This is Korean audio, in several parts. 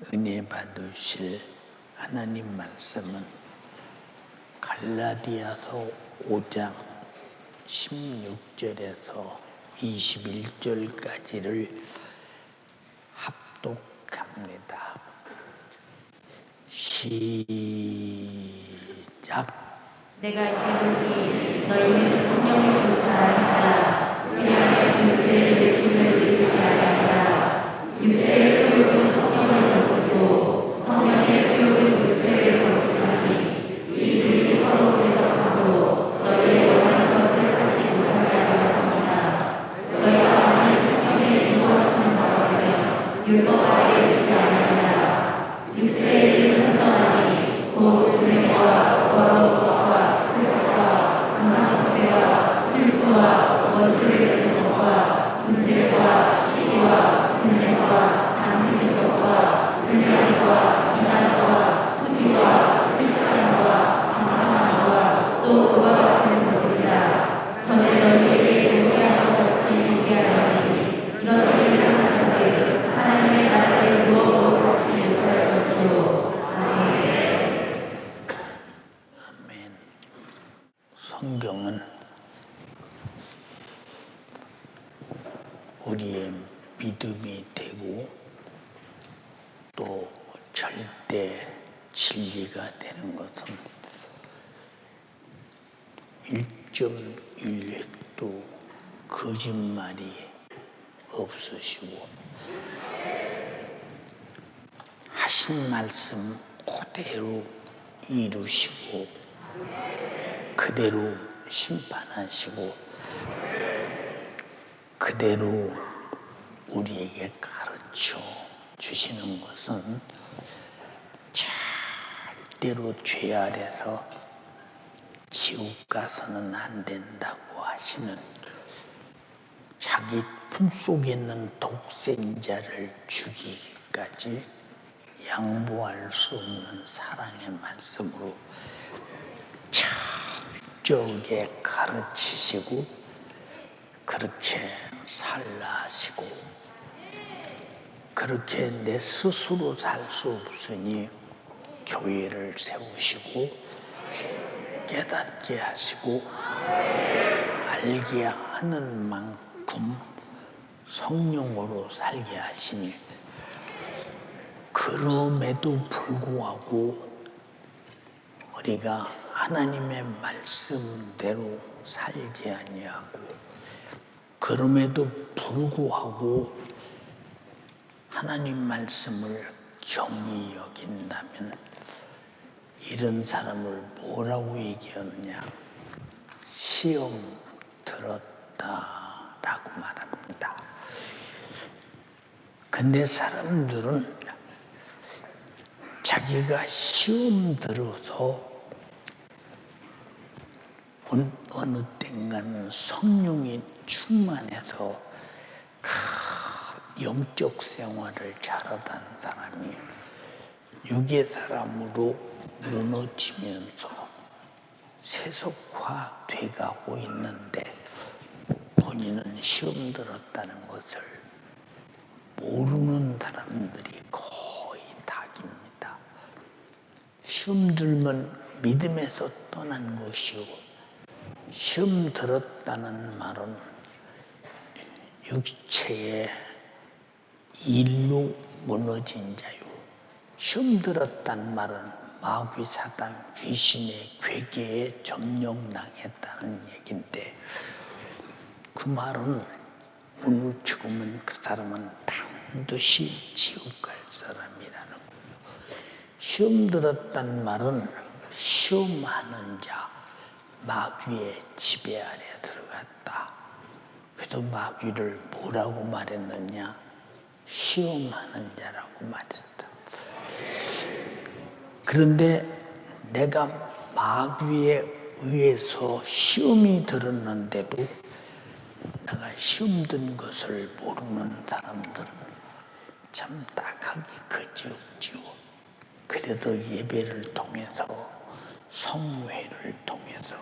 은혜 받으실 하나님 말씀은 갈라디아서 5장 16절에서 21절까지를 합독합니다. 시작. 내가 이르노니 너희는 성령을 조차 아니라 그리하면 육체의 열심을 이루지 아니하라. 육체의 소욕은 성령을 거스르고 성령의 소욕은 육체를 거스르니 이 둘이 서로 대적하고 너희의 원하는 것을 하지 못하리라고 합니다. 너희가 만일 성령의 인도하시는 바라면 율법 아래에 있지 아니하리라. 육체의 일은 헌정하니 곧 은행과 더러운 것과 세속과 우상숭배와 술수와 원수를 내는 것과 분쟁과 시기와 분냄과 당짓는 것과 불량과 이단과 투비와 술 취함과 방탕함과 또 그와 같은 것들이라. 전에 너희에게 경계한 것 같이 경계하노니 이런 일을 하는 자들 하나님의 나라를 유업으로 받지 못할 것이요. 아멘. 아멘. 성경은 우리의 믿음이 되고 또 절대 진리가 되는 것은 1.1획도 거짓말이 없으시고 하신 말씀 그대로 이루시고 그대로 심판하시고 그대로 우리에게 가르쳐 주시는 것은 절대로 죄 아래서 지옥 가서는 안 된다고 하시는 자기 품속에 있는 독생자를 죽이기까지 양보할 수 없는 사랑의 말씀으로 철저하게 가르치시고 그렇게 살라 하시고 그렇게 내 스스로 살 수 없으니 교회를 세우시고 깨닫게 하시고 알게 하는 만큼 성령으로 살게 하시니 그럼에도 불구하고 우리가 하나님의 말씀대로 살지 아니하고 그럼에도 불구하고 하나님 말씀을 경히 여긴다면 이런 사람을 뭐라고 얘기하느냐? 시험 들었다라고 말합니다. 근데 사람들은 자기가 시험 들어서 어느 땐가는 성령이 충만해서 영적 생활을 잘하던 사람이 육의 사람으로 무너지면서 세속화 돼가고 있는데 본인은 시험 들었다는 것을 모르는 사람들이 거의 다깁니다. 시험 들면 믿음에서 떠난 것이요 시험 들었다는 말은 육체의 일로 무너진 자요. 시험 들었다는 말은 마귀 사단 귀신의 괴계에 점령당했다는 얘기인데 그 말은 오늘 죽으면 그 사람은 반드시 지옥 갈 사람이라는 거예요. 시험 들었다는 말은 시험하는 자, 마귀의 지배 아래 들어갔다. 그래서 마귀를 뭐라고 말했느냐? 시험하는 자라고 말했다. 그런데 내가 마귀에 의해서 시험이 들었는데도 내가 시험 든 것을 모르는 사람들은 참 딱하기 그지없지요. 그래도 예배를 통해서 성회를 통해서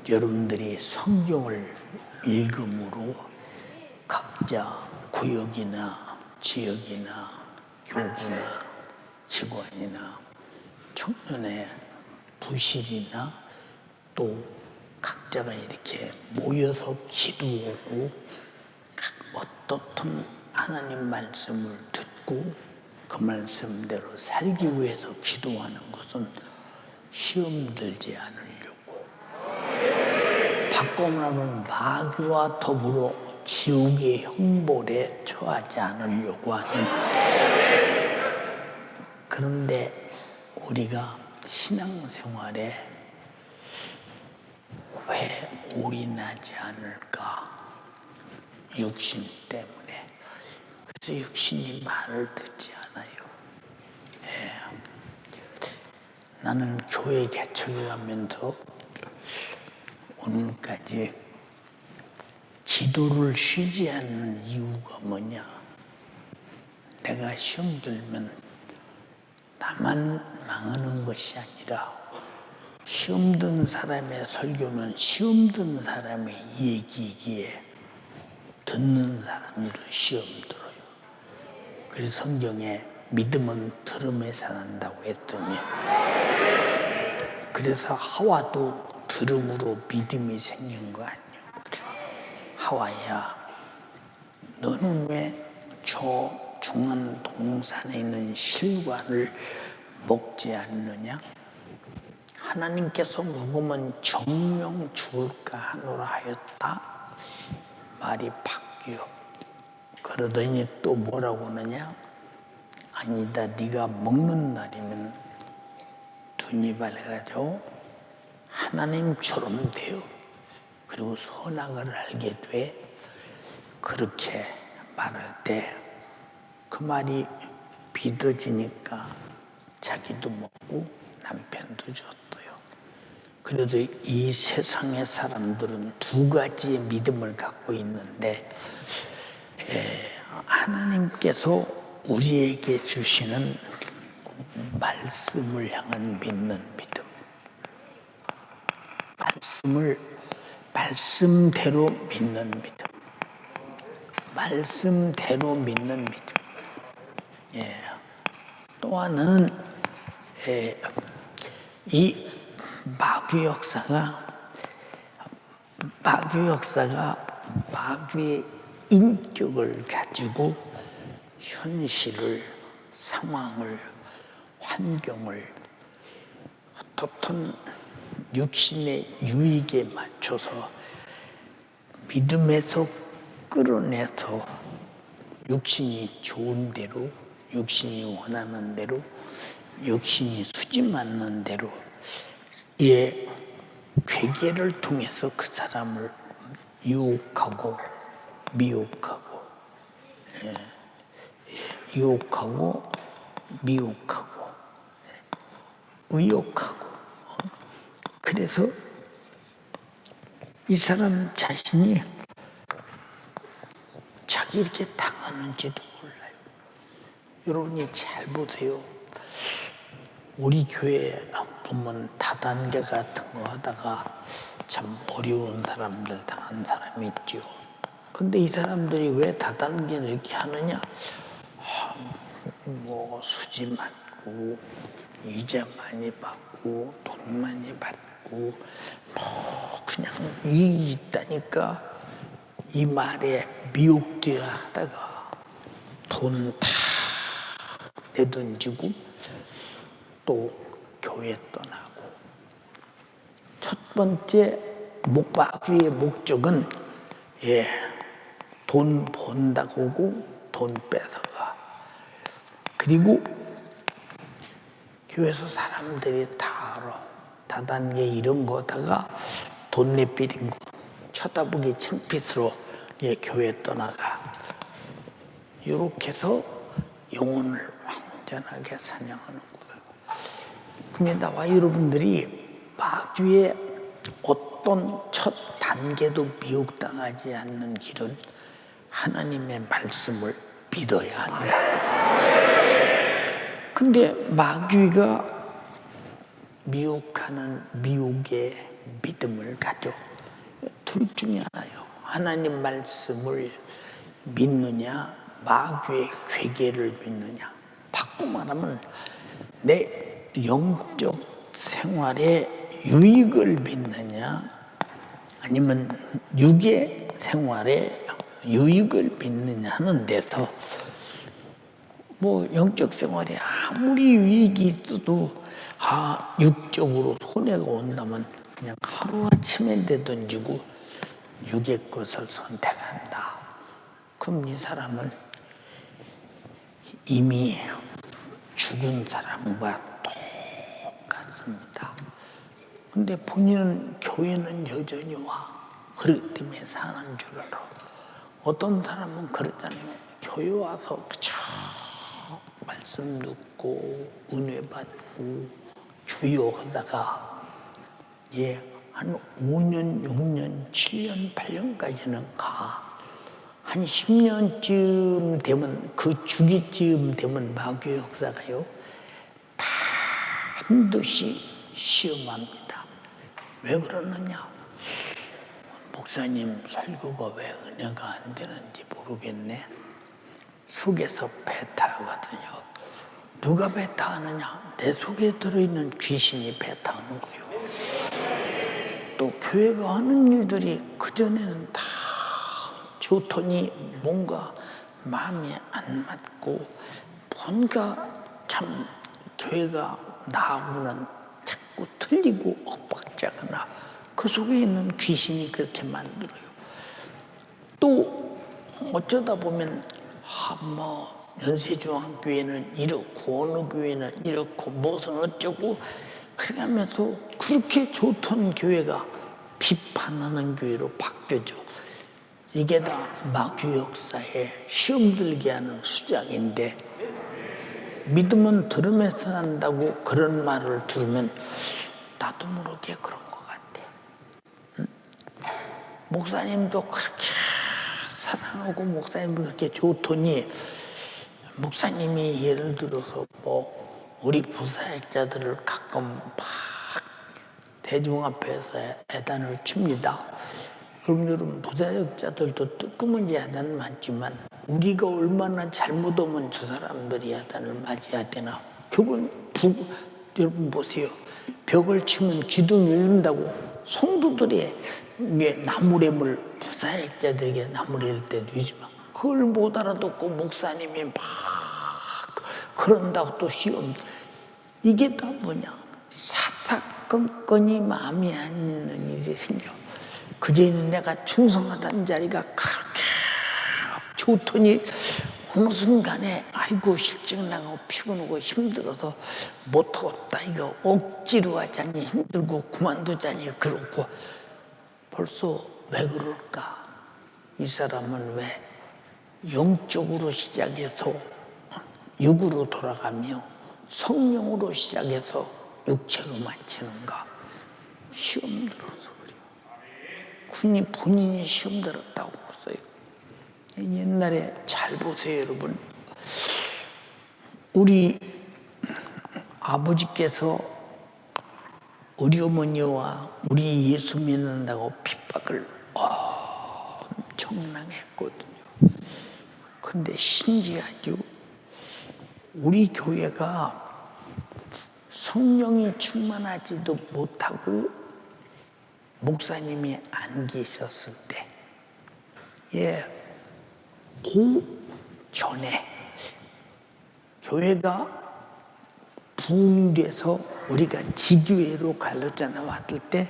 여러분들이 성경을 읽음으로 각자 구역이나 지역이나 교구나 직원이나 청년의 부실이나 또 각자가 이렇게 모여서 기도하고 어떻든 하나님 말씀을 듣고 그 말씀대로 살기 위해서 기도하는 것은 시험 들지 않으려고, 받고나면 마귀와 더불어 지옥의 형벌에 처하지 않으려고 하는. 그런데 우리가 신앙생활에 왜 올인하지 않을까? 육신 때문에. 그래서 육신이 말을 듣지 않아요. 나는 교회 개척에 가면서 오늘까지 기도를 쉬지 않는 이유가 뭐냐? 내가 시험 들면 나만 망하는 것이 아니라 시험 든 사람의 설교는 시험 든 사람의 얘기기에 듣는 사람도 시험 들어요. 그래서 성경에 믿음은 들음에서 난다고 했더니, 그래서 하와도 들음으로 믿음이 생긴 거 아니에요. 하와야, 너는 왜 저 중한 동산에 있는 실과를 먹지 않느냐? 하나님께서 먹으면 정령 죽을까 하노라 하였다. 말이 바뀌어. 그러더니 또 뭐라고 하느냐? 아니다, 네가 먹는 날이면 눈이 밝아져 하나님처럼 되어 그리고 선악을 알게 돼. 그렇게 말할 때 그 말이 믿어지니까 자기도 먹고 남편도 줬어요. 그래도 이 세상의 사람들은 두 가지의 믿음을 갖고 있는데, 하나님께서 우리에게 주시는 말씀을 향한 믿는 믿음, 말씀대로 믿는 믿음, 말씀대로 믿는 믿음. 또 하나는 이 마귀 역사가 마귀의 인격을 가지고 현실을, 상황을, 환경을 어떻든 육신의 유익에 맞춰서 믿음에서 끌어내서 육신이 좋은 대로, 육신이 원하는 대로, 육신이 수지 맞는 대로 괴계를 통해서 그 사람을 유혹하고 미혹하고, 유혹하고 미혹하고 의욕하고. 그래서 이 사람 자신이 자기 이렇게 당하는지도 몰라요. 여러분이 잘 보세요. 우리 교회 보면 다단계 같은 거 하다가 참 어려운 사람들 당한 사람이 있죠. 근데 이 사람들이 왜 다단계를 이렇게 하느냐? 뭐 수지 맞고 이자 많이 받고 돈 많이 받고 뭐 그냥 이익이 있다니까 이 말에 미혹되어 하다가 돈 다 내던지고 또 교회 떠나고. 첫 번째 마귀의 목적은 돈 번다고 하고 돈 뺏어가. 그리고 교회에서 사람들이 다 알아. 다단계 이런 거다가 돈 내비린 거 쳐다보기 창피스러워. 교회 떠나가. 이렇게 해서 영혼을 완전하게 사냥하는 거예요. 근데 나와 여러분들이 마귀의 어떤 첫 단계도 미혹당하지 않는 길은 하나님의 말씀을 믿어야 한다. 근데 마귀가 미혹하는 미혹의 믿음을 가져. 둘 중에 하나요. 하나님 말씀을 믿느냐, 마귀의 괴계를 믿느냐. 자꾸 말하면 내 영적 생활에 유익을 믿느냐 아니면 육의 생활에 유익을 믿느냐 하는 데서 뭐 영적 생활에 아무리 유익이 있어도 육적으로 손해가 온다면 그냥 하루아침에 내던지고 육의 것을 선택한다. 그럼 이 사람은 이미 죽은 사람과 똑같습니다. 근데 본인은 교회는 여전히 와. 그렇기 때문에 사는 줄 알아. 어떤 사람은 그렇잖아요. 교회 와서 그저 말씀 듣고 은혜 받고 주요하다가 한 5년, 6년, 7년, 8년까지는 가. 한 10년쯤 되면 그 주기쯤 되면 마귀 역사가요. 반드시 시험합니다. 왜 그러느냐? 목사님 설교가 왜 은혜가 안 되는지 모르겠네. 속에서 배타하거든요. 누가 배타하느냐? 내 속에 들어있는 귀신이 배타하는 거예요. 또 교회가 하는 일들이 그전에는 다 좋더니 뭔가 마음이 안 맞고 뭔가 참 교회가 나하고는 자꾸 틀리고 엇박자가 나. 그 속에 있는 귀신이 그렇게 만들어요. 또 어쩌다 보면 연세중앙교회는 이렇고 어느 교회는 이렇고 무슨 어쩌고 그렇게 하면서 그렇게 좋던 교회가 비판하는 교회로 바뀌죠. 이게 다 마귀 역사에 시험 들게 하는 수작인데 믿음은 들으면서 난다고 그런 말을 들으면 나도 모르게 그런 것 같아. 목사님도 그렇게 사랑하고 목사님도 그렇게 좋더니 목사님이 예를 들어서 뭐 우리 부사역자들을 가끔 막 대중 앞에서 애단을 칩니다. 그럼 여러분 부사역자들도 뜨끔은 야단 맞지만 우리가 얼마나 잘못하면 저 사람들이 야단을 맞아야 되나. 여러분 보세요. 벽을 치면 기둥이 열린다고 성도들이 나무래물 부사역자들에게 나무랄 때도 있지만 그걸 못 알아듣고 목사님이 막 그런다고 또 시험. 이게 다 뭐냐. 사사건건이 마음이 안 있는 일이 생겨. 그제는 내가 충성하다는 자리가 그렇게 좋더니 어느 순간에 아이고 실증 나고 피곤하고 힘들어서 못하겠다 이거 억지로 하자니 힘들고 그만두자니 그렇고 벌써 왜 그럴까? 이 사람은 왜 영적으로 시작해서 육으로 돌아가며 성령으로 시작해서 육체로 마치는가? 시험 들어서 그래요. 본인이 시험 들었다고 했어요. 옛날에 잘 보세요, 여러분. 우리 아버지께서 우리 어머니와 우리 예수 믿는다고 핍박을 엄청나게 했거든요. 근데 신기하죠. 우리 교회가 성령이 충만하지도 못하고 목사님이 안 계셨을 때, 그 전에 교회가 부흥돼서 우리가 지교회로 갈라져 왔을 때,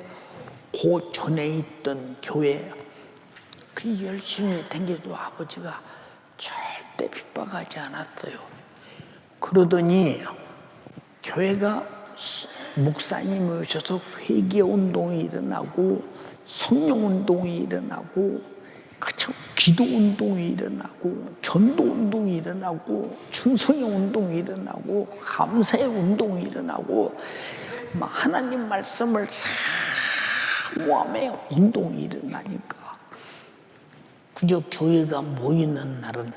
그 전에 있던 교회, 그 열심히 댕겨도 아버지가 절대 핍박하지 않았어요. 그러더니 교회가 목사님이 오셔서 회개운동이 일어나고 성령운동이 일어나고 그쵸? 기도운동이 일어나고 전도운동이 일어나고 충성의 운동이 일어나고 감사의 운동이 일어나고 하나님 말씀을 사모함의 운동이 일어나니까 그저 교회가 모이는 날은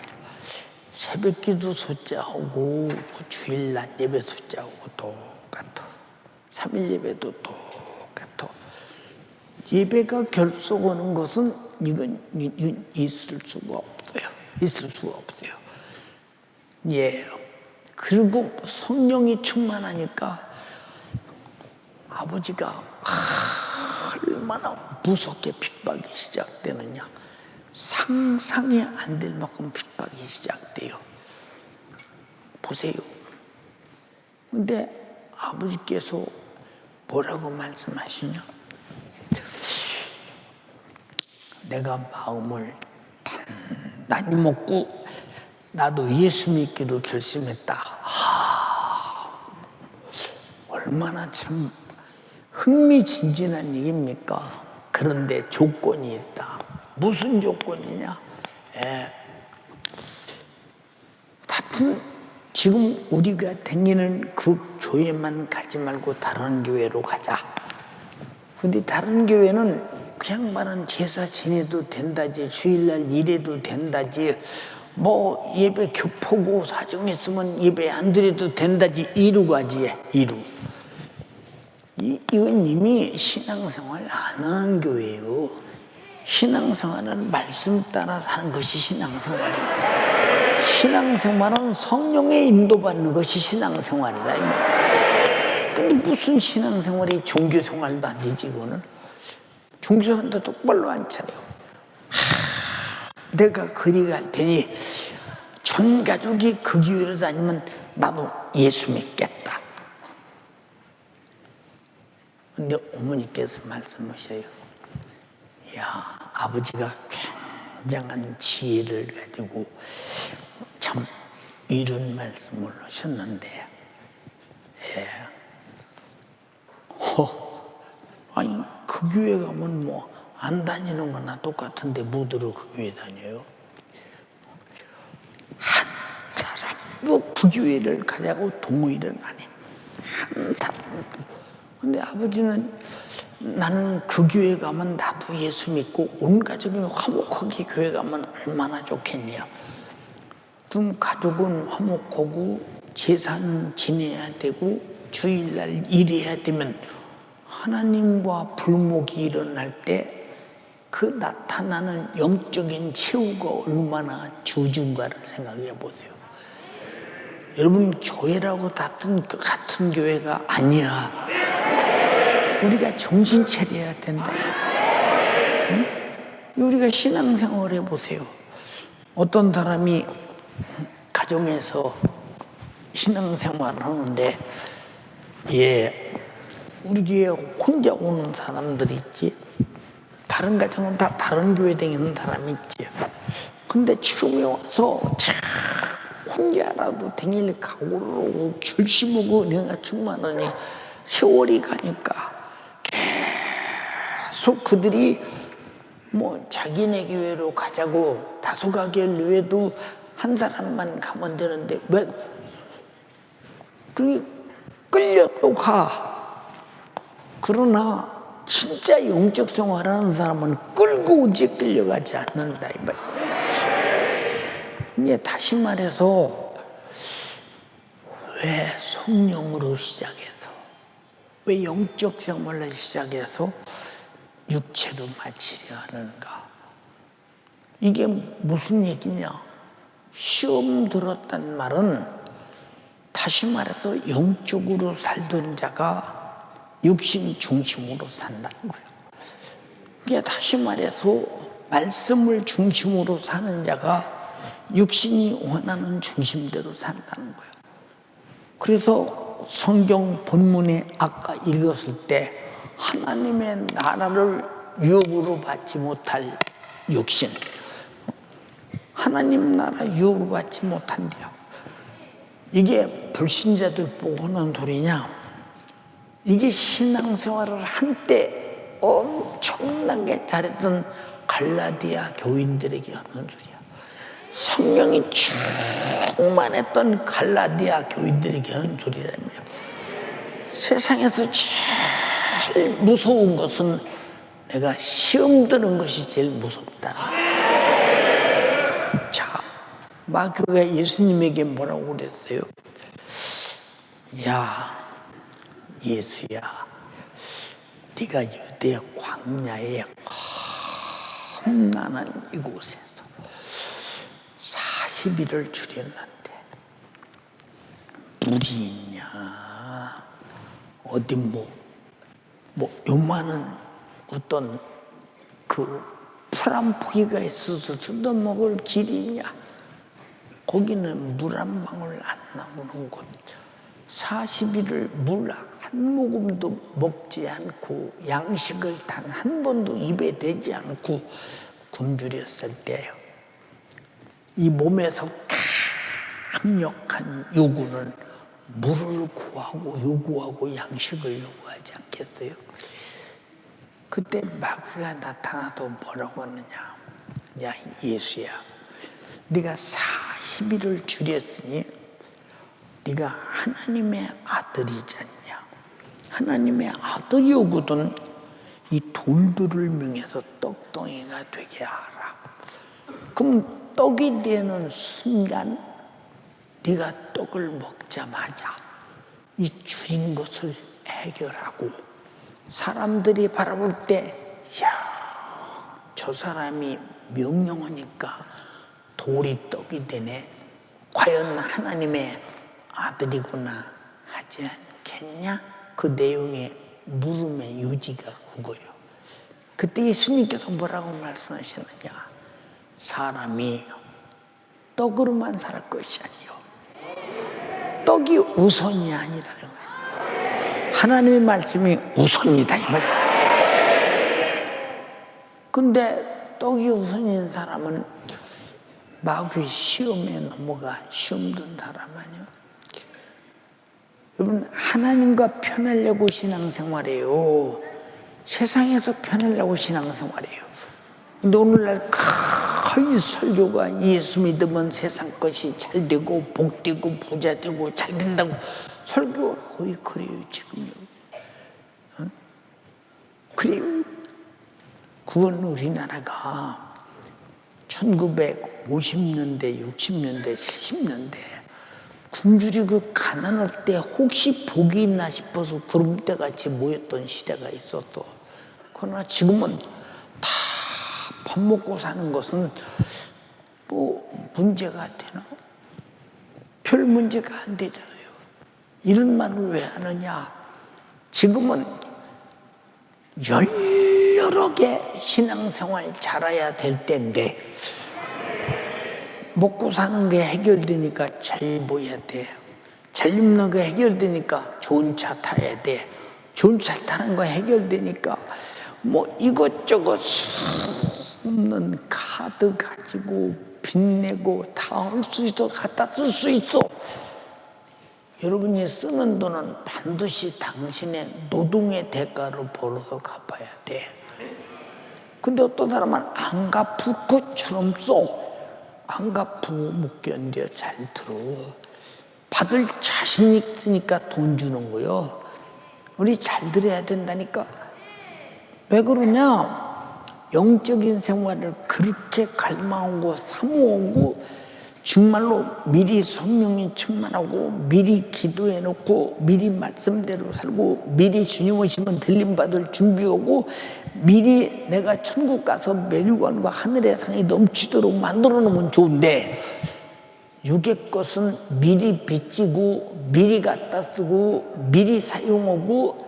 새벽기도 숫자하고 주일날 예배 숫자하고 똑같아. 3일 예배도 똑같아. 예배가 결속하는 것은 이건 있을 수가 없어요. 있을 수가 없어요. 그리고 성령이 충만하니까 아버지가 얼마나 무섭게 핍박이 시작되느냐. 상상이 안 될 만큼 핍박이 시작돼요. 보세요. 근데 아버지께서 뭐라고 말씀하시냐? 내가 마음을 단단히 먹고 나도 예수 믿기로 결심했다. 얼마나 참 흥미진진한 얘기입니까? 그런데 조건이 있다. 무슨 조건이냐? 하여튼 지금 우리가 다니는 그 교회만 가지 말고 다른 교회로 가자. 근데 다른 교회는 그냥 말은 제사 지내도 된다지, 주일날 일해도 된다지, 뭐 예배 교포고 사정 있으면 예배 안 드려도 된다지, 이루 가지, 이루. 이건 이미 신앙생활 안 하는 교회예요. 신앙생활은 말씀 따라 사는 것이 신앙생활이에요. 신앙생활은 성령의 인도받는 것이 신앙생활이다. 근데 무슨 신앙생활이 종교생활도 아니지, 이거는. 종교생활도 똑바로 안 차려. 내가 그리 갈 테니 전 가족이 그 교회로 다니면 나도 예수 믿겠다. 근데 어머니께서 말씀하셔요. 야, 아버지가 굉장한 지혜를 가지고 참 이런 말씀을 하셨는데, 아니 그 교회 가면 뭐 안 다니는 거나 똑같은데 뭐들어 그 교회 다녀요? 한 사람도 그 교회를 가자고 동의를 안 해. 한 사람도. 근데 아버지는 나는 그 교회 가면 나도 예수 믿고 온 가족이 화목하게 교회 가면 얼마나 좋겠냐. 그럼 가족은 화목하고 제사는 지내야 되고 주일날 일해야 되면 하나님과 불목이 일어날 때 그 나타나는 영적인 최후가 얼마나 저준가를 생각해 보세요. 여러분, 교회라고 같은 교회가 아니야. 우리가 정신 차려야 된다. 응? 우리가 신앙생활 해보세요. 어떤 사람이 가정에서 신앙생활을 하는데, 우리 교회 혼자 오는 사람들 있지. 다른 가정은 다 다른 교회 다니는 사람이 있지. 근데 지금에 와서 참 혼자라도 다닐 각오를 하고 결심하고 은혜가 충만하니 세월이 가니까 계속 그들이 뭐 자기네 교회로 가자고 다소가게 교회도 한 사람만 가면 되는데 왜 그게 끌려 또 가. 그러나 진짜 영적 생활하는 사람은 끌고 오지 끌려가지 않는다 이 말. 이제 다시 말해서 왜 성령으로 시작해서 왜 영적 생활을 시작해서 육체로 마치려 하는가? 이게 무슨 얘기냐? 시험 들었단 말은 다시 말해서 영적으로 살던 자가 육신 중심으로 산다는 거예요. 이게 다시 말해서 말씀을 중심으로 사는 자가 육신이 원하는 중심대로 산다는 거예요. 그래서 성경 본문에 아까 읽었을 때 하나님의 나라를 유업으로 받지 못할 육신, 하나님 나라 유업으로 받지 못한대요. 이게 불신자들 보고 하는 소리냐? 이게 신앙생활을 한때 엄청나게 잘했던 갈라디아 교인들에게 하는 소리야. 성령이 충만했던 갈라디아 교인들에게 하는 소리랍니다. 세상에서 제일 무서운 것은 내가 시험 드는 것이 제일 무섭다. 자, 마귀가 예수님에게 뭐라고 그랬어요? 야, 예수야, 네가 유대 광야에 험난한 이곳에서 40일을 주렸는데 물이 있냐? 어디 뭐 요만한 어떤 그 풀 한 포기가 있어서 뜯어먹을 길이 있냐? 거기는 물 한 방울 안 나오는 곳. 40일을 물 한 모금도 먹지 않고 양식을 단 한 번도 입에 대지 않고 굶주렸을 때 이 몸에서 강력한 요구는 물을 구하고 요구하고 양식을 요구하지 않겠어요? 그때 마귀가 나타나도 뭐라고 하느냐? 야 예수야, 네가 40일을 줄였으니 네가 하나님의 아들이지 않냐? 하나님의 아들이오거든 이 돌들을 명해서 떡덩이가 되게 하라. 그럼 떡이 되는 순간 네가 떡을 먹자마자 이 줄인 것을 해결하고 사람들이 바라볼 때 야, 저 사람이 명령하니까 돌이 떡이 되네. 과연 하나님의 아들이구나 하지 않겠냐? 그 내용의 물음의 요지가 그거예요. 그때 예수님께서 뭐라고 말씀하시느냐? 사람이 떡으로만 살 것이 아니요 떡이 우선이 아니라는 거예요. 하나님의 말씀이 우선이다 이 말이에요. 근데 떡이 우선인 사람은 마귀 시험에 넘어가 시험 든 사람 아니에요. 여러분 하나님과 편하려고 신앙생활해요. 세상에서 편하려고 신앙생활해요. 근데 오늘날 거의 설교가 예수 믿으면 세상 것이 잘 되고 복되고 부자 되고 잘 된다고 설교가 거의 그래요 지금요. 그래요. 그건 우리나라가 1950년대, 60년대, 70년대 굶주리고 가난할 때 혹시 복이 있나 싶어서 구름대같이 모였던 시대가 있었어. 그러나 지금은 다 밥 먹고 사는 것은 뭐 문제가 되나? 별 문제가 안 되잖아요. 이런 말을 왜 하느냐? 지금은 여러 개 신앙생활 잘해야 될 때인데 먹고 사는 게 해결되니까 잘 보여야 돼. 잘 입는 거 해결되니까 좋은 차 타야 돼. 좋은 차 타는 거 해결되니까 뭐 이것저것 없는 카드 가지고 빚내고 다 할 수 있어. 갖다 쓸 수 있어. 여러분이 쓰는 돈은 반드시 당신의 노동의 대가로 벌어서 갚아야 돼. 근데 어떤 사람은 안 갚을 것처럼 써. 안 갚고 못 견뎌. 잘 들어. 받을 자신 있으니까 돈 주는 거요. 우리 잘 들어야 된다니까. 왜 그러냐? 영적인 생활을 그렇게 갈망하고 사모하고 정말로 미리 성령이 충만하고 미리 기도해놓고 미리 말씀대로 살고 미리 주님 오시면 들림받을 준비하고 미리 내가 천국 가서 면류관과 하늘의 상이 넘치도록 만들어 놓으면 좋은데 육의 것은 미리 빚지고 미리 갖다 쓰고 미리 사용하고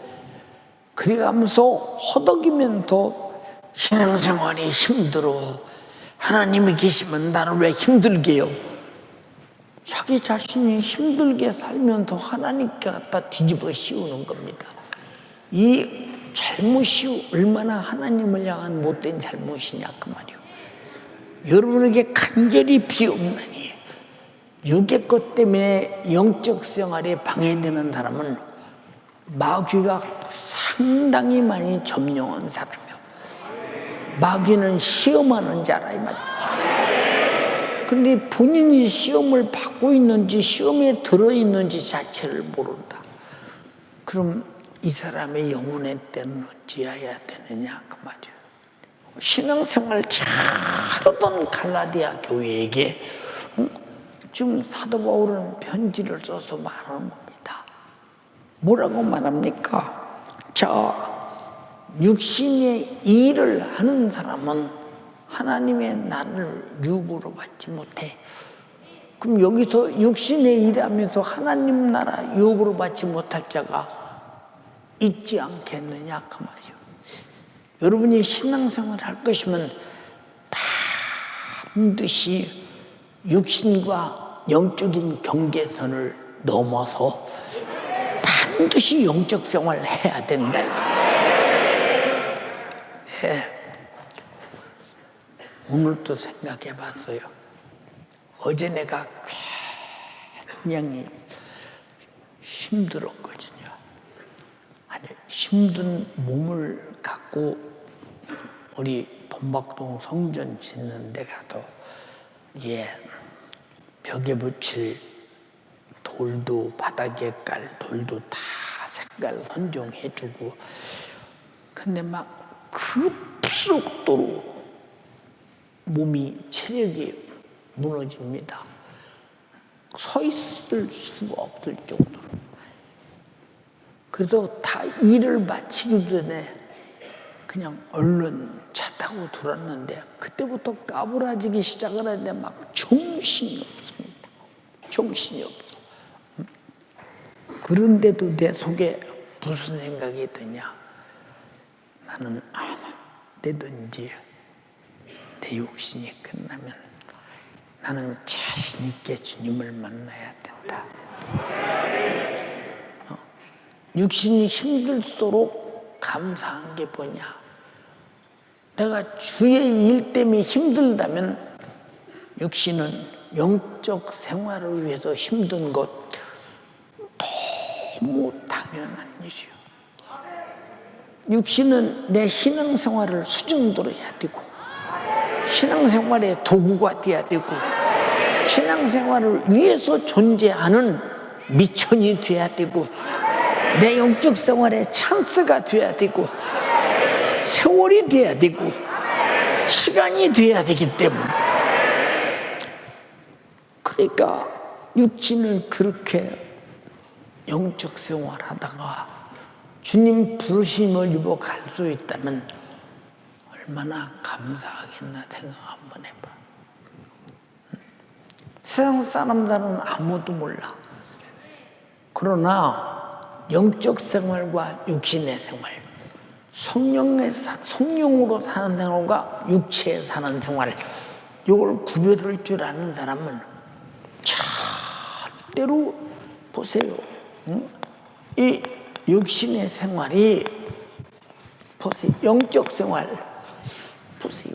그래가면서 허덕이면서 신앙생활이 힘들어. 하나님이 계시면 나를 왜 힘들게 해요? 자기 자신이 힘들게 살면서 하나님께 갖다 뒤집어 씌우는 겁니다. 이 잘못이 얼마나 하나님을 향한 못된 잘못이냐 그 말이에요. 여러분에게 간절히 비옵나니 육의 것 때문에 영적 생활에 방해되는 사람은 마귀가 상당히 많이 점령한 사람이에요. 마귀는 시험하는 자라 이 말이에요. 근데 본인이 시험을 받고 있는지 시험에 들어있는지 자체를 모른다. 그럼 이 사람의 영혼의 때는 어찌해야 되느냐 그 말이에요. 신앙생활 잘하던 갈라디아 교회에게 지금 사도 바울은 편지를 써서 말하는 겁니다. 뭐라고 말합니까? 자, 육신의 일을 하는 사람은 하나님의 나를 유고로 받지 못해. 그럼 여기서 육신의 일하면서 하나님 나라 유업으로 받지 못할 자가 있지 않겠느냐 그 말이요. 여러분이 신앙생활을 할 것이면 반드시 육신과 영적인 경계선을 넘어서 반드시 영적 생활을 해야 된다. 네. 오늘도 생각해 봤어요. 어제 내가 굉장히 힘들었거든요. 아니, 힘든 몸을 갖고 우리 범박동 성전 짓는 데 가도 벽에 붙일 돌도 바닥에 깔 돌도 다 색깔 선정해주고 근데 막 급속도로 몸이 체력이 무너집니다. 서 있을 수가 없을 정도로. 그래서 다 일을 마치기 전에 그냥 얼른 차 타고 들었는데 그때부터 까부라지기 시작을 하는데 막 정신이 없습니다. 정신이 없어. 그런데도 내 속에 무슨 생각이 드냐. 나는 내든지 내 욕심이 끝나면 나는 자신 있게 주님을 만나야 된다. 육신이 힘들수록 감사한 게 뭐냐? 내가 주의 일 때문에 힘들다면 육신은 영적 생활을 위해서 힘든 것 너무 당연한 일이요. 육신은 내 신앙생활을 수준으로 해야 되고 신앙생활의 도구가 돼야 되고 신앙생활을 위해서 존재하는 미천이 돼야 되고 내 영적 생활의 찬스가 돼야 되고 세월이 돼야 되고 시간이 돼야 되기 때문에 그러니까 육신을 그렇게 영적 생활하다가 주님 부르심을 입어 갈 수 있다면 얼마나 감사하겠나 생각 한번 해봐. 세상 사람들은 아무도 몰라. 그러나 영적 생활과 육신의 생활, 성령으로 사는 생활과 육체에 사는 생활, 이걸 구별할 줄 아는 사람은 절대로 보세요. 이 육신의 생활이 보세요. 영적 생활 보세요.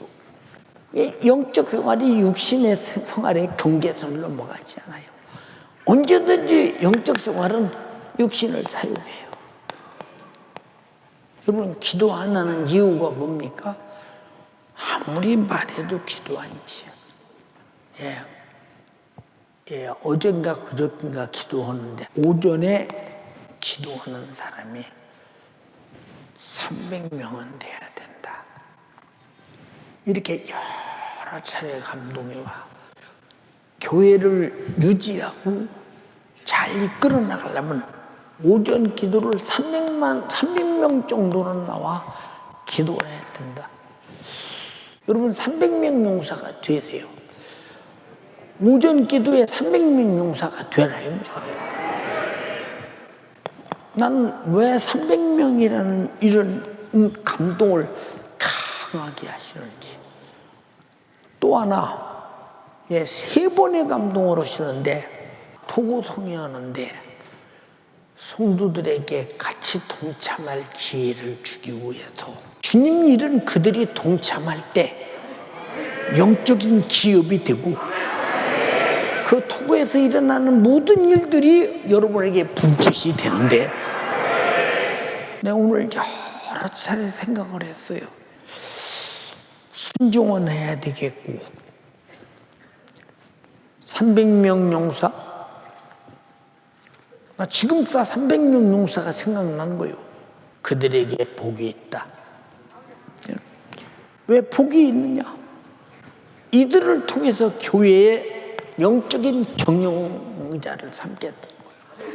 영적 생활이 육신의 생활의 경계선을 넘어가지 않아요. 언제든지 영적 생활은 육신을 사용해요. 여러분 기도 안 하는 이유가 뭡니까? 아무리 말해도 기도 안 지요. 어젠가 그저께인가 기도하는데 오전에 기도하는 사람이 300명은 돼야 된다. 이렇게 여러 차례 감동이 와. 교회를 유지하고 잘 이끌어 나가려면 오전 기도를 300명 정도는 나와 기도해야 된다. 여러분 300명 용사가 되세요. 오전 기도에 300명 용사가 되나요? 나는 왜 300명이라는 이런 감동을 강하게 하시는지. 또 하나, 3번의 감동을 하시는데 토고성이 하는데 성도들에게 같이 동참할 기회를 주기 위해서 주님 일은 그들이 동참할 때 영적인 기업이 되고 그 토고에서 일어나는 모든 일들이 여러분에게 분깃이 되는데 내가 오늘 여러 차례 생각을 했어요. 순종은 해야 되겠고 300명 용사 나 지금 300명 용사가 생각나는 거예요. 그들에게 복이 있다. 왜 복이 있느냐? 이들을 통해서 교회에 영적인 경영자를 삼겠다는 거예요.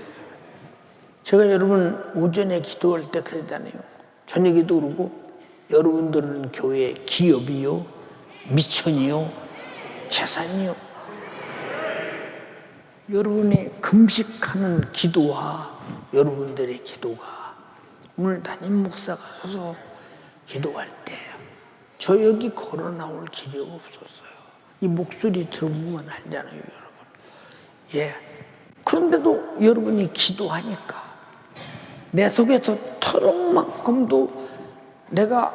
제가 여러분 오전에 기도할 때 그러잖아요. 저녁에도 그러고 여러분들은 교회의 기업이요, 미천이요, 재산이요. 여러분의 금식하는 기도와 여러분들의 기도가 오늘 담임 목사가 서서 기도할 때 저 여기 걸어 나올 길이 없었어요. 이 목소리 들으면 알잖아요, 여러분. 예. 그런데도 여러분이 기도하니까 내 속에서 털어만큼도 내가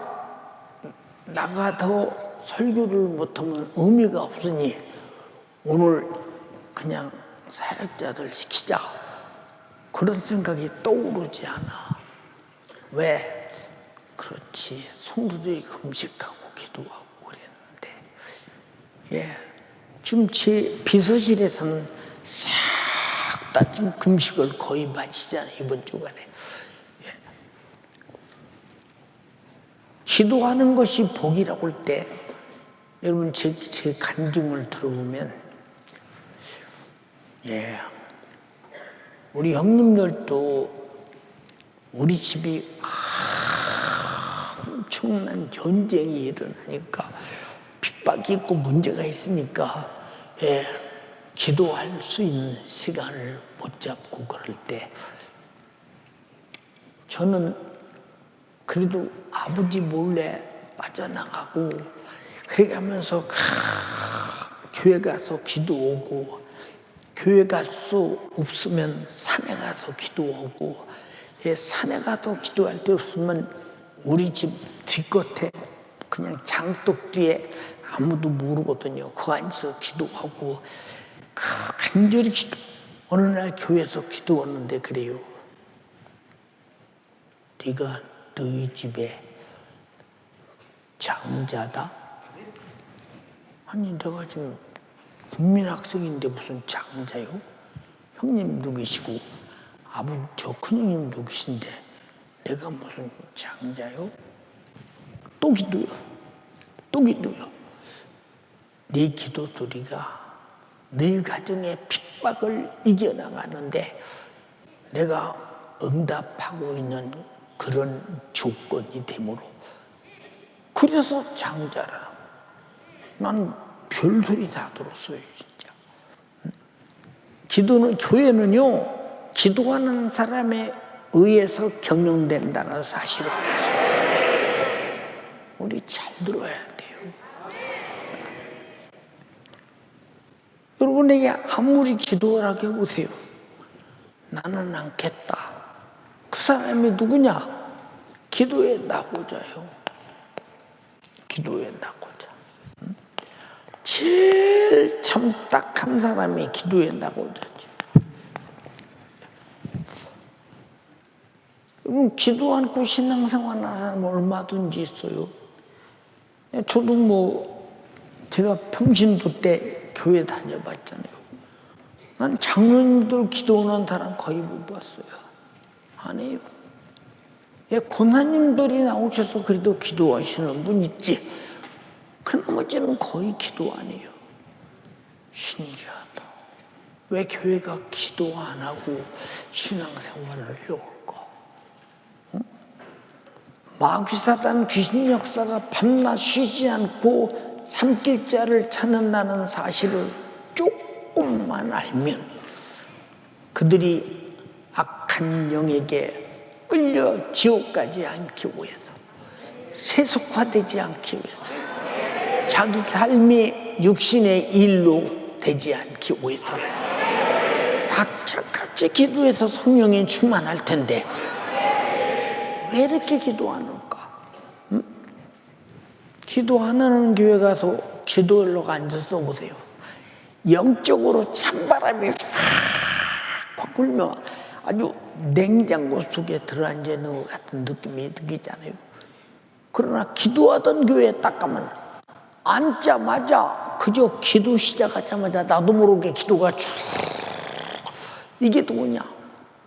나가서 설교를 못하면 의미가 없으니 오늘 그냥 사역자들 시키자. 그런 생각이 떠오르지 않아. 왜? 그렇지. 성도들이 금식하고 기도하고 그랬는데. 예. 지금 제 비서실에서는 싹 다 지금 금식을 거의 마치잖아요, 이번 주간에. 예. 기도하는 것이 복이라고 할 때, 여러분 제 간증을 들어보면, 예. 우리 형님들도 우리 집이 엄청난 전쟁이 일어나니까 핍박이 있고 문제가 있으니까 예, 기도할 수 있는 시간을 못 잡고 그럴 때 저는 그래도 아버지 몰래 빠져나가고 그렇게 하면서 교회 가서 기도하고 교회 갈 수 없으면 산에 가서 기도하고 산에 가서 기도할 때 없으면 우리 집 뒷겉에 그냥 장독 뒤에 아무도 모르거든요. 그 안에서 기도하고 간절히 기도. 어느 날 교회에서 기도하는데 그래요. 네가 너희 집에 장자다? 아니 내가 지금 국민학생인데 무슨 장자요? 형님 누구시고 아버지 저 큰형님 누구신데 내가 무슨 장자요? 또 기도요. 또 기도요. 네 기도 소리가 네 가정의 핍박을 이겨나가는데 내가 응답하고 있는 그런 조건이 되므로 그래서 장자라. 난 별소리 다 들었어요, 진짜. 기도는, 교회는요, 기도하는 사람에 의해서 경영된다는 사실을 우리 잘 들어야 돼요. 여러분에게 아무리 기도하라고 해보세요. 나는 않겠다. 그 사람이 누구냐? 기도해 나고자요. 기도해 나고자. 제일 참 딱한 사람이 기도해 나고자죠. 여러분 기도 않고 신앙생활 하는 사람 얼마든지 있어요. 저도 제가 평신도 때 교회 다녀봤잖아요. 난 장로님들 기도하는 사람 거의 못 봤어요. 안 해요. 권사님들이 나오셔서 그래도 기도하시는 분 있지. 그 나머지는 거의 기도 안 해요. 신기하다. 왜 교회가 기도 안 하고 신앙생활을 해올까? 응? 마귀사단 귀신 역사가 밤낮 쉬지 않고 삼킬자를 찾는다는 사실을 조금만 알면 그들이 악한 영에게 끌려 지옥 가지 않기 위해서 세속화되지 않기 위해서 자기 삶이 육신의 일로 되지 않기 위해서 악착같이 기도해서 성령이 충만할 텐데 왜 이렇게 기도하는가? 응? 기도 안 하는 교회 가서 기도하려고 앉아서 보세요. 영적으로 찬바람이 확 불면 아주 냉장고 속에 들어앉아 있는 것 같은 느낌이 들잖아요. 그러나 기도하던 교회에 딱 가면 앉자마자 그저 기도 시작하자마자 나도 모르게 기도가 쭉. 이게 누구냐?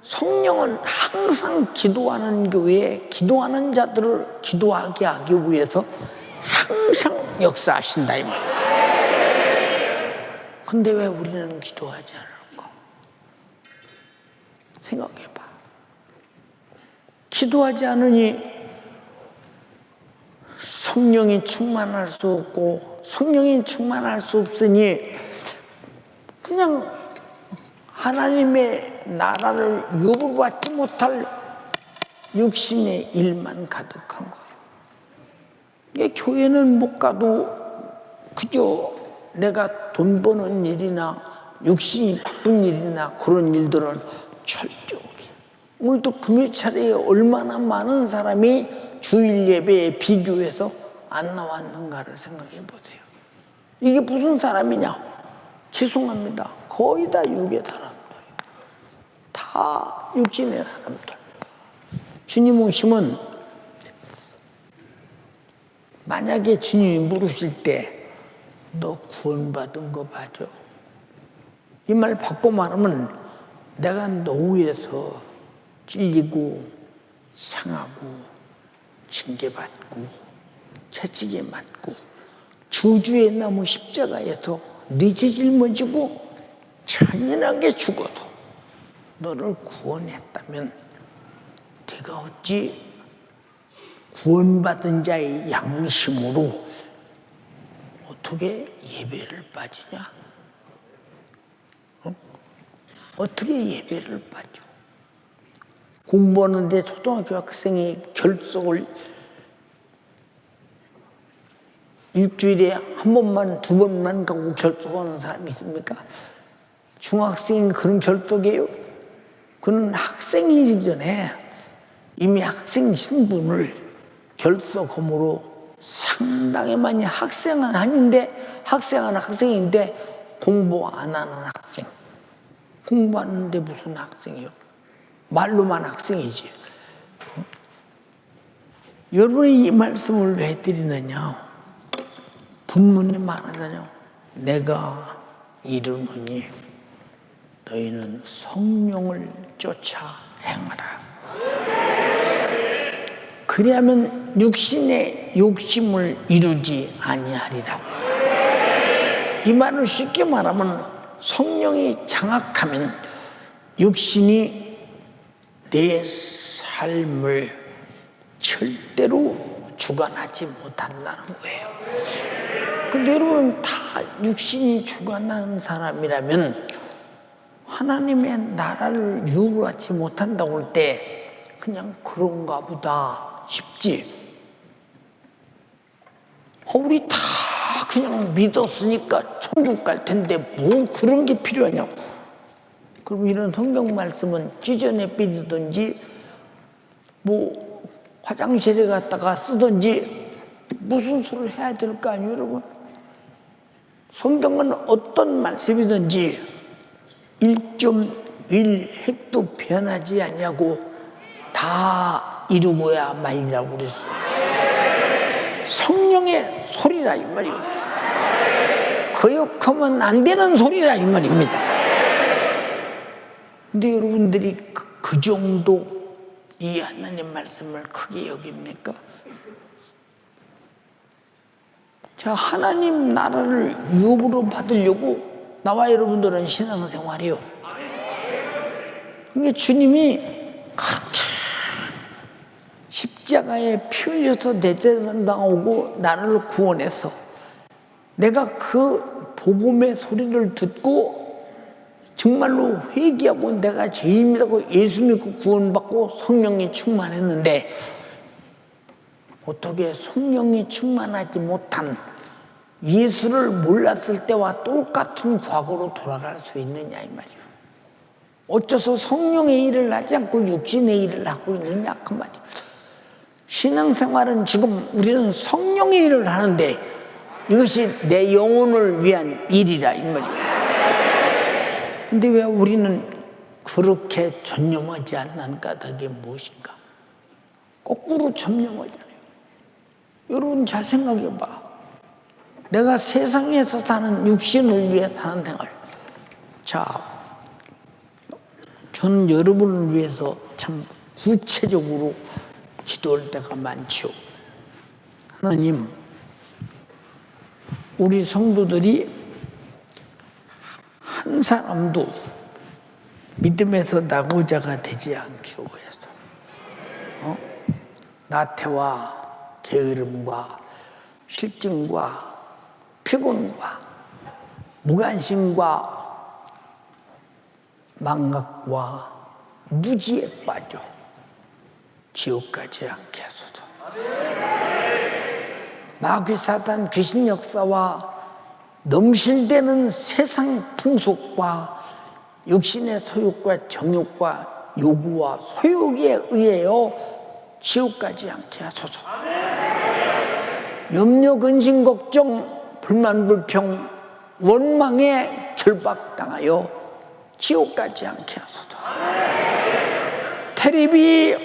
성령은 항상 기도하는 교회에 기도하는 자들을 기도하게 하기 위해서 항상 역사하신다 이 말이에요. 근데 왜 우리는 기도하지 않을까? 생각해봐. 기도하지 않으니 성령이 충만할 수 없고 성령이 충만할 수 없으니 그냥 하나님의 나라를 유업으로 받지 못할 육신의 일만 가득한 거예요. 이게 교회는 못 가도 그저 내가 돈 버는 일이나 육신이 바쁜 일이나 그런 일들은 철저하게. 오늘도 금요차례에 얼마나 많은 사람이 주일 예배에 비교해서 안 나왔는가를 생각해 보세요. 이게 무슨 사람이냐? 죄송합니다. 거의 다 육의 사람들. 다 육신의 사람들. 주님 오시면 만약에 주님이 물으실 때 너 구원받은 거 맞아? 이 말 바꿔 말하면 내가 노예에서 찔리고 상하고 징계받고 채찍에 맞고 주주의 나무 십자가에서 네 죄 짊어지고 잔인하게 죽어도 너를 구원했다면 네가 어찌 구원받은 자의 양심으로 어떻게 예배를 빠지냐? 어떻게 예배를 빠져? 공부하는데 초등학교 학생이 결석을 일주일에 한 번만, 두 번만 가고 결석하는 사람이 있습니까? 중학생이 그런 결석이에요? 그는 학생이기 전에 이미 학생 신분을 결석함으로 상당히 많이 학생은 아닌데 학생은 학생인데 공부 안 하는 학생. 공부하는데 무슨 학생이요? 말로만 학생이지. 여러분이 이 말씀을 왜 드리느냐? 분문이 말하자뇨. 내가 이르노니 너희는 성령을 쫓아 행하라. 그리하면 육신의 욕심을 이루지 아니하리라. 이 말을 쉽게 말하면 성령이 장악하면 육신이 내 삶을 절대로 주관하지 못한다는 거예요. 근데 여러분 다 육신이 주관하는 사람이라면 하나님의 나라를 유업하지 못한다고 할 때 그냥 그런가 보다 싶지. 우리 다 그냥 믿었으니까 천국 갈 텐데 뭐 그런 게 필요하냐고. 그럼 이런 성경 말씀은 찢어내 삐든지 뭐 화장실에 갔다가 쓰든지 무슨 수를 해야 될 거 아니에요, 여러분? 성경은 어떤 말씀이든지 1.1획도 변하지 않냐고 다 이루고야 말이라고 그랬어요. 성령의 소리라 이 말이에요. 거역하면 안 되는 소리라 이 말입니다. 근데 여러분들이 그 정도 이 하나님 말씀을 크게 여깁니까? 자, 하나님 나라를 유업으로 받으려고 나와 여러분들은 신앙생활이요. 그러니까 주님이 그렇게 십자가에 피 흘려서 대제당하고 나를 구원해서 내가 그 복음의 소리를 듣고 정말로 회개하고 내가 죄인 믿고 예수 믿고 구원받고 성령이 충만했는데 어떻게 성령이 충만하지 못한 예수를 몰랐을 때와 똑같은 과거로 돌아갈 수 있느냐 이 말이에요. 어째서 성령의 일을 하지 않고 육신의 일을 하고 있느냐 그 말이에요. 신앙생활은 지금 우리는 성령의 일을 하는데 이것이 내 영혼을 위한 일이라 이 말이에요. 근데 왜 우리는 그렇게 전념하지 않는 까닭이 무엇인가? 거꾸로 전념하잖아요. 여러분 잘 생각해 봐. 내가 세상에서 사는 육신을 위해 사는 생활. 자, 저는 여러분을 위해서 참 구체적으로 기도할 때가 많죠. 하나님, 우리 성도들이 한 사람도 믿음에서 낙오자가 되지 않기 위해서 나태와 게으름과 실증과 피곤과 무관심과 망각과 무지에 빠져 지옥 가지 않게 하소서. 마귀 사단 귀신 역사와 넘실대는 세상 풍속과 육신의 소욕과 정욕과 요구와 소욕에 의하여 지옥 가지 않게 하소서. 염려, 근심, 걱정, 불만, 불평, 원망에 결박당하여 지옥 가지 않게 하소서. 텔레비,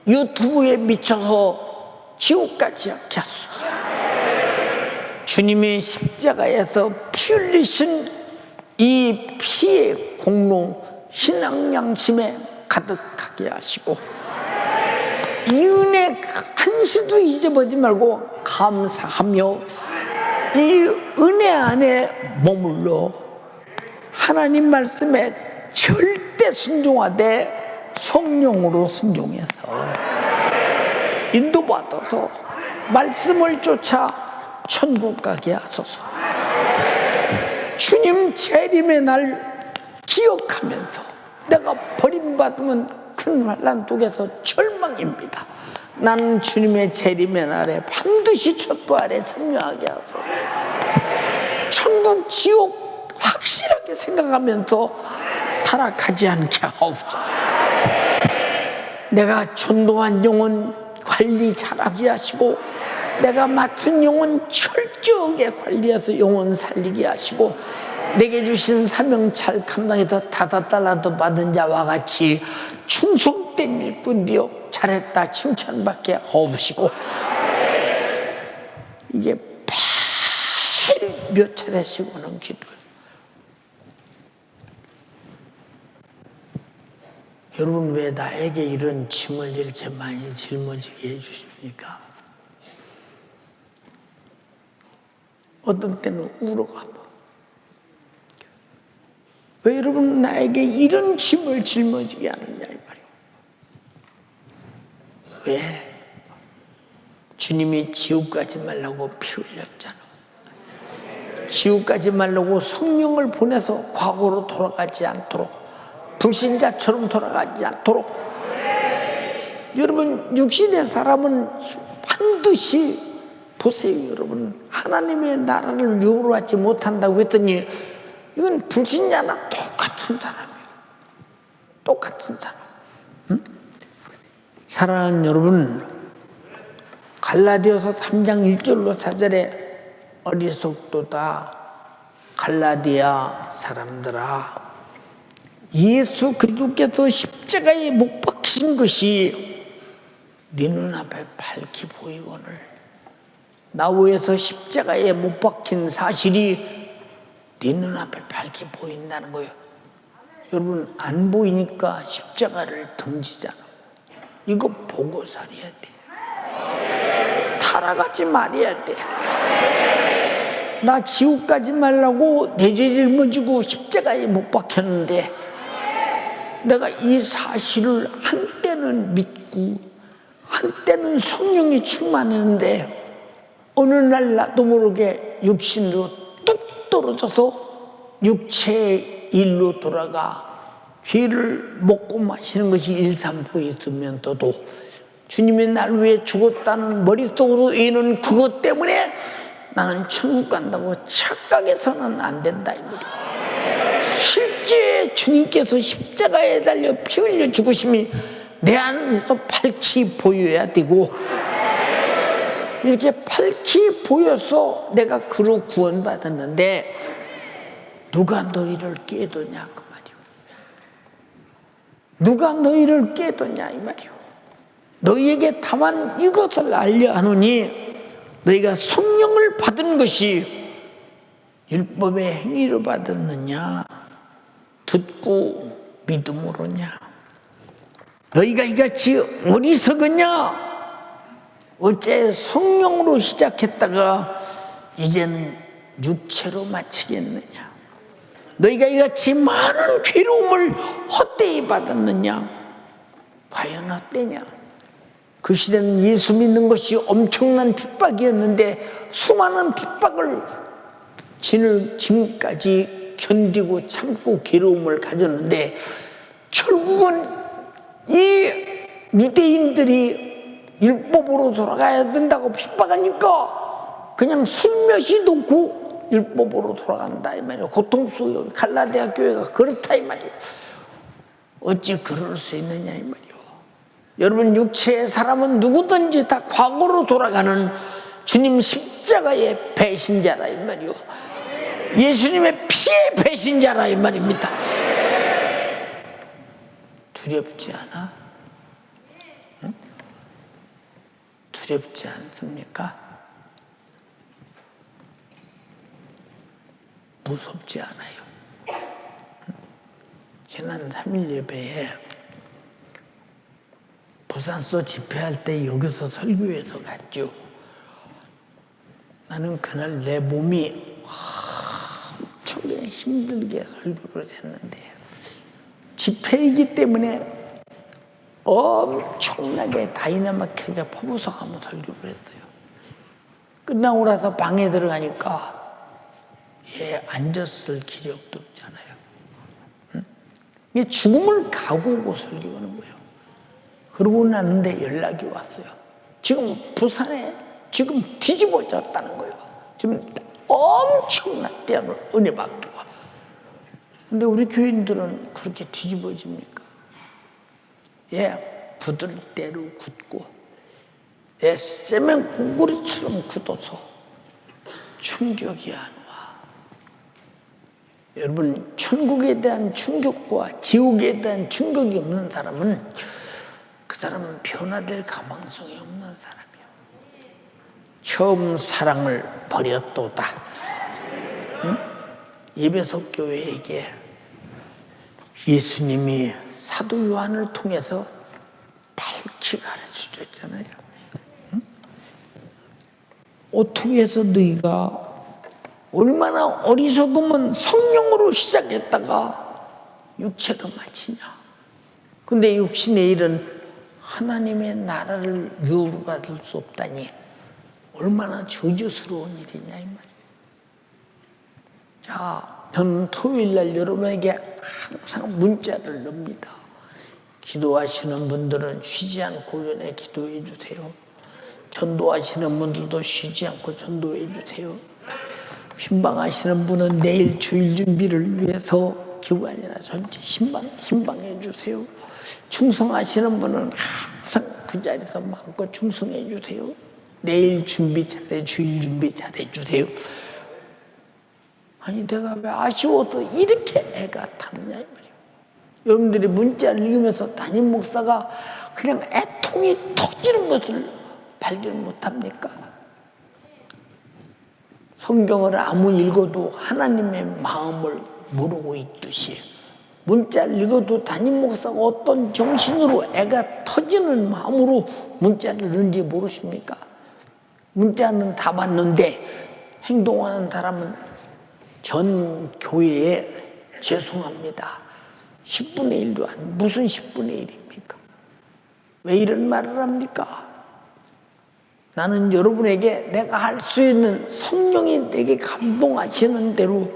유튜브에 미쳐서 지옥 가지 않게 하소서. 주님의 십자가에서 피 흘리신 이 피의 공로 신앙 양심에 가득하게 하시고 이 은혜 한시도 잊어버리지 말고 감사하며 이 은혜 안에 머물러 하나님 말씀에 절대 순종하되 성령으로 순종해서 인도받아서 말씀을 쫓아 천국 가게 하소서. 주님 재림의 날 기억하면서 내가 버림받으면 큰 환난 속에서 절망입니다. 나는 주님의 재림의 날에 반드시 촛불 아래 참여하게 하소서. 천국 지옥 확실하게 생각하면서 타락하지 않게 하옵소서. 내가 전도한 영혼 관리 잘하게 하시고 내가 맡은 영혼 철저하게 관리해서 영혼 살리게 하시고 내게 주신 사명잘 감당해서 다달라도 받은 자와 같이 충성된 일꾼이여 잘했다 칭찬받게 하옵시고 이게 매일 몇 차례씩 오는 기도. 여러분 왜 나에게 이런 짐을 이렇게 많이 짊어지게 해주십니까? 어떤 때는 울어가고 왜 여러분 나에게 이런 짐을 짊어지게 하느냐 이 말이에요. 왜? 주님이 지옥 가지 말라고 피 흘렸잖아. 지옥 가지 말라고 성령을 보내서 과거로 돌아가지 않도록 불신자처럼 돌아가지 않도록. 여러분 육신의 사람은 반드시 보세요. 여러분 하나님의 나라를 유로하지 못한다고 했더니 이건 불신자나 똑같은 사람이에요. 똑같은 사람. 응? 사랑하는 여러분, 갈라디아서 3장 1절로 4절에 어리석도다 갈라디아 사람들아, 예수 그리스도께서 십자가에 못 박히신 것이 네 눈앞에 밝히 보이거늘 나 위에서 십자가에 못 박힌 사실이 네 눈앞에 밝히 보인다는 거예요. 여러분 안 보이니까 십자가를 던지잖아. 이거 보고 살아야 돼. 타락하지 말아야 돼. 나 지옥 가지 말라고 내 죄 짊어지고 십자가에 못 박혔는데 내가 이 사실을 한때는 믿고 한때는 성령이 충만했는데 어느 날 나도 모르게 육신으로 뚝 떨어져서 육체의 일로 돌아가 죄를 먹고 마시는 것이 일삼고 있으면서도 주님의 날 위해 죽었다는 머릿속으로 이는 그것 때문에 나는 천국 간다고 착각해서는 안 된다 이 말이야. 실제 주님께서 십자가에 달려 피 흘려 죽으심이 내 안에서 밝히 보여야 되고 이렇게 밝히 보여서 내가 그로 구원받았는데 누가 너희를 깨도냐 그 말이오. 누가 너희를 깨도냐 이 말이오. 너희에게 다만 이것을 알려 하노니 너희가 성령을 받은 것이 율법의 행위로 받았느냐 듣고 믿음으로냐. 너희가 이같이 어리석으냐. 어째 성령으로 시작했다가 이제는 육체로 마치겠느냐. 너희가 이같이 많은 괴로움을 헛되이 받았느냐. 과연 헛되냐. 그 시대는 예수 믿는 것이 엄청난 핍박이었는데 수많은 핍박을 지금까지 견디고 참고 괴로움을 가졌는데 결국은 이 유대인들이 율법으로 돌아가야 된다고 핍박하니까 그냥 슬며시 놓고 율법으로 돌아간다 이 말이에요. 고통스러워. 갈라디아 교회가 그렇다 이 말이에요. 어찌 그럴 수 있느냐 이 말이에요. 여러분, 육체의 사람은 누구든지 다 과거로 돌아가는 주님 십자가의 배신자라 이 말이요. 예수님의 피의 배신자라 이 말입니다. 두렵지 않아? 응? 두렵지 않습니까? 무섭지 않아요. 지난 3일 예배에 부산서 집회할 때 여기서 설교해서 갔죠. 나는 그날 내 몸이 엄청나게 힘들게 설교를 했는데 집회이기 때문에 엄청나게 다이나마크하게 퍼부어가며 설교를 했어요. 끝나고 나서 방에 들어가니까 앉았을 기력도 없잖아요. 응? 죽음을 각오하고 설교하는 거예요. 그러고 났는데 연락이 왔어요. 지금 부산에 지금 뒤집어졌다는 거예요. 지금 엄청난 때는 은혜 받고. 근데 우리 교인들은 그렇게 뒤집어집니까? 굳을 대로 굳고 세면 공구리처럼 굳어서 충격이 안 와. 여러분, 천국에 대한 충격과 지옥에 대한 충격이 없는 사람은 그 사람은 변화될 가망성이 없는 사람이에요. 처음 사랑을 버렸도다. 응? 예배석 교회에게 예수님이 사도 요한을 통해서 밝히 가르쳐 줬잖아요. 응? 어떻게 해서 너희가 얼마나 어리석으면 성령으로 시작했다가 육체로 마치냐. 근데 육신의 일은 하나님의 나라를 유업받을 수 없다니 얼마나 저주스러운 일이냐 이 말이에요. 자, 저는 토요일날 여러분에게 항상 문자를 넣습니다. 기도하시는 분들은 쉬지 않고 연애 기도해 주세요. 전도하시는 분들도 쉬지 않고 전도해 주세요. 신방하시는 분은 내일 주일 준비를 위해서 기관이나 전체 신방해 주세요. 충성하시는 분은 항상 그 자리에서 마음껏 충성해 주세요. 내일 준비 잘해, 주일 준비 잘해 주세요. 아니, 내가 왜 아쉬워서 이렇게 애가 타느냐 이 말이에요. 여러분들이 문자를 읽으면서 담임 목사가 그냥 애통이 터지는 것을 발견 못합니까? 성경을 아무리 읽어도 하나님의 마음을 모르고 있듯이 문자를 읽어도 담임 목사가 어떤 정신으로 애가 터지는 마음으로 문자를 읽는지 모르십니까? 문자는 다 봤는데 행동하는 사람은 전 교회에 죄송합니다. 10분의 1도 안, 무슨 10분의 1입니까? 왜 이런 말을 합니까? 나는 여러분에게 내가 할 수 있는 성령이 내게 감동하시는 대로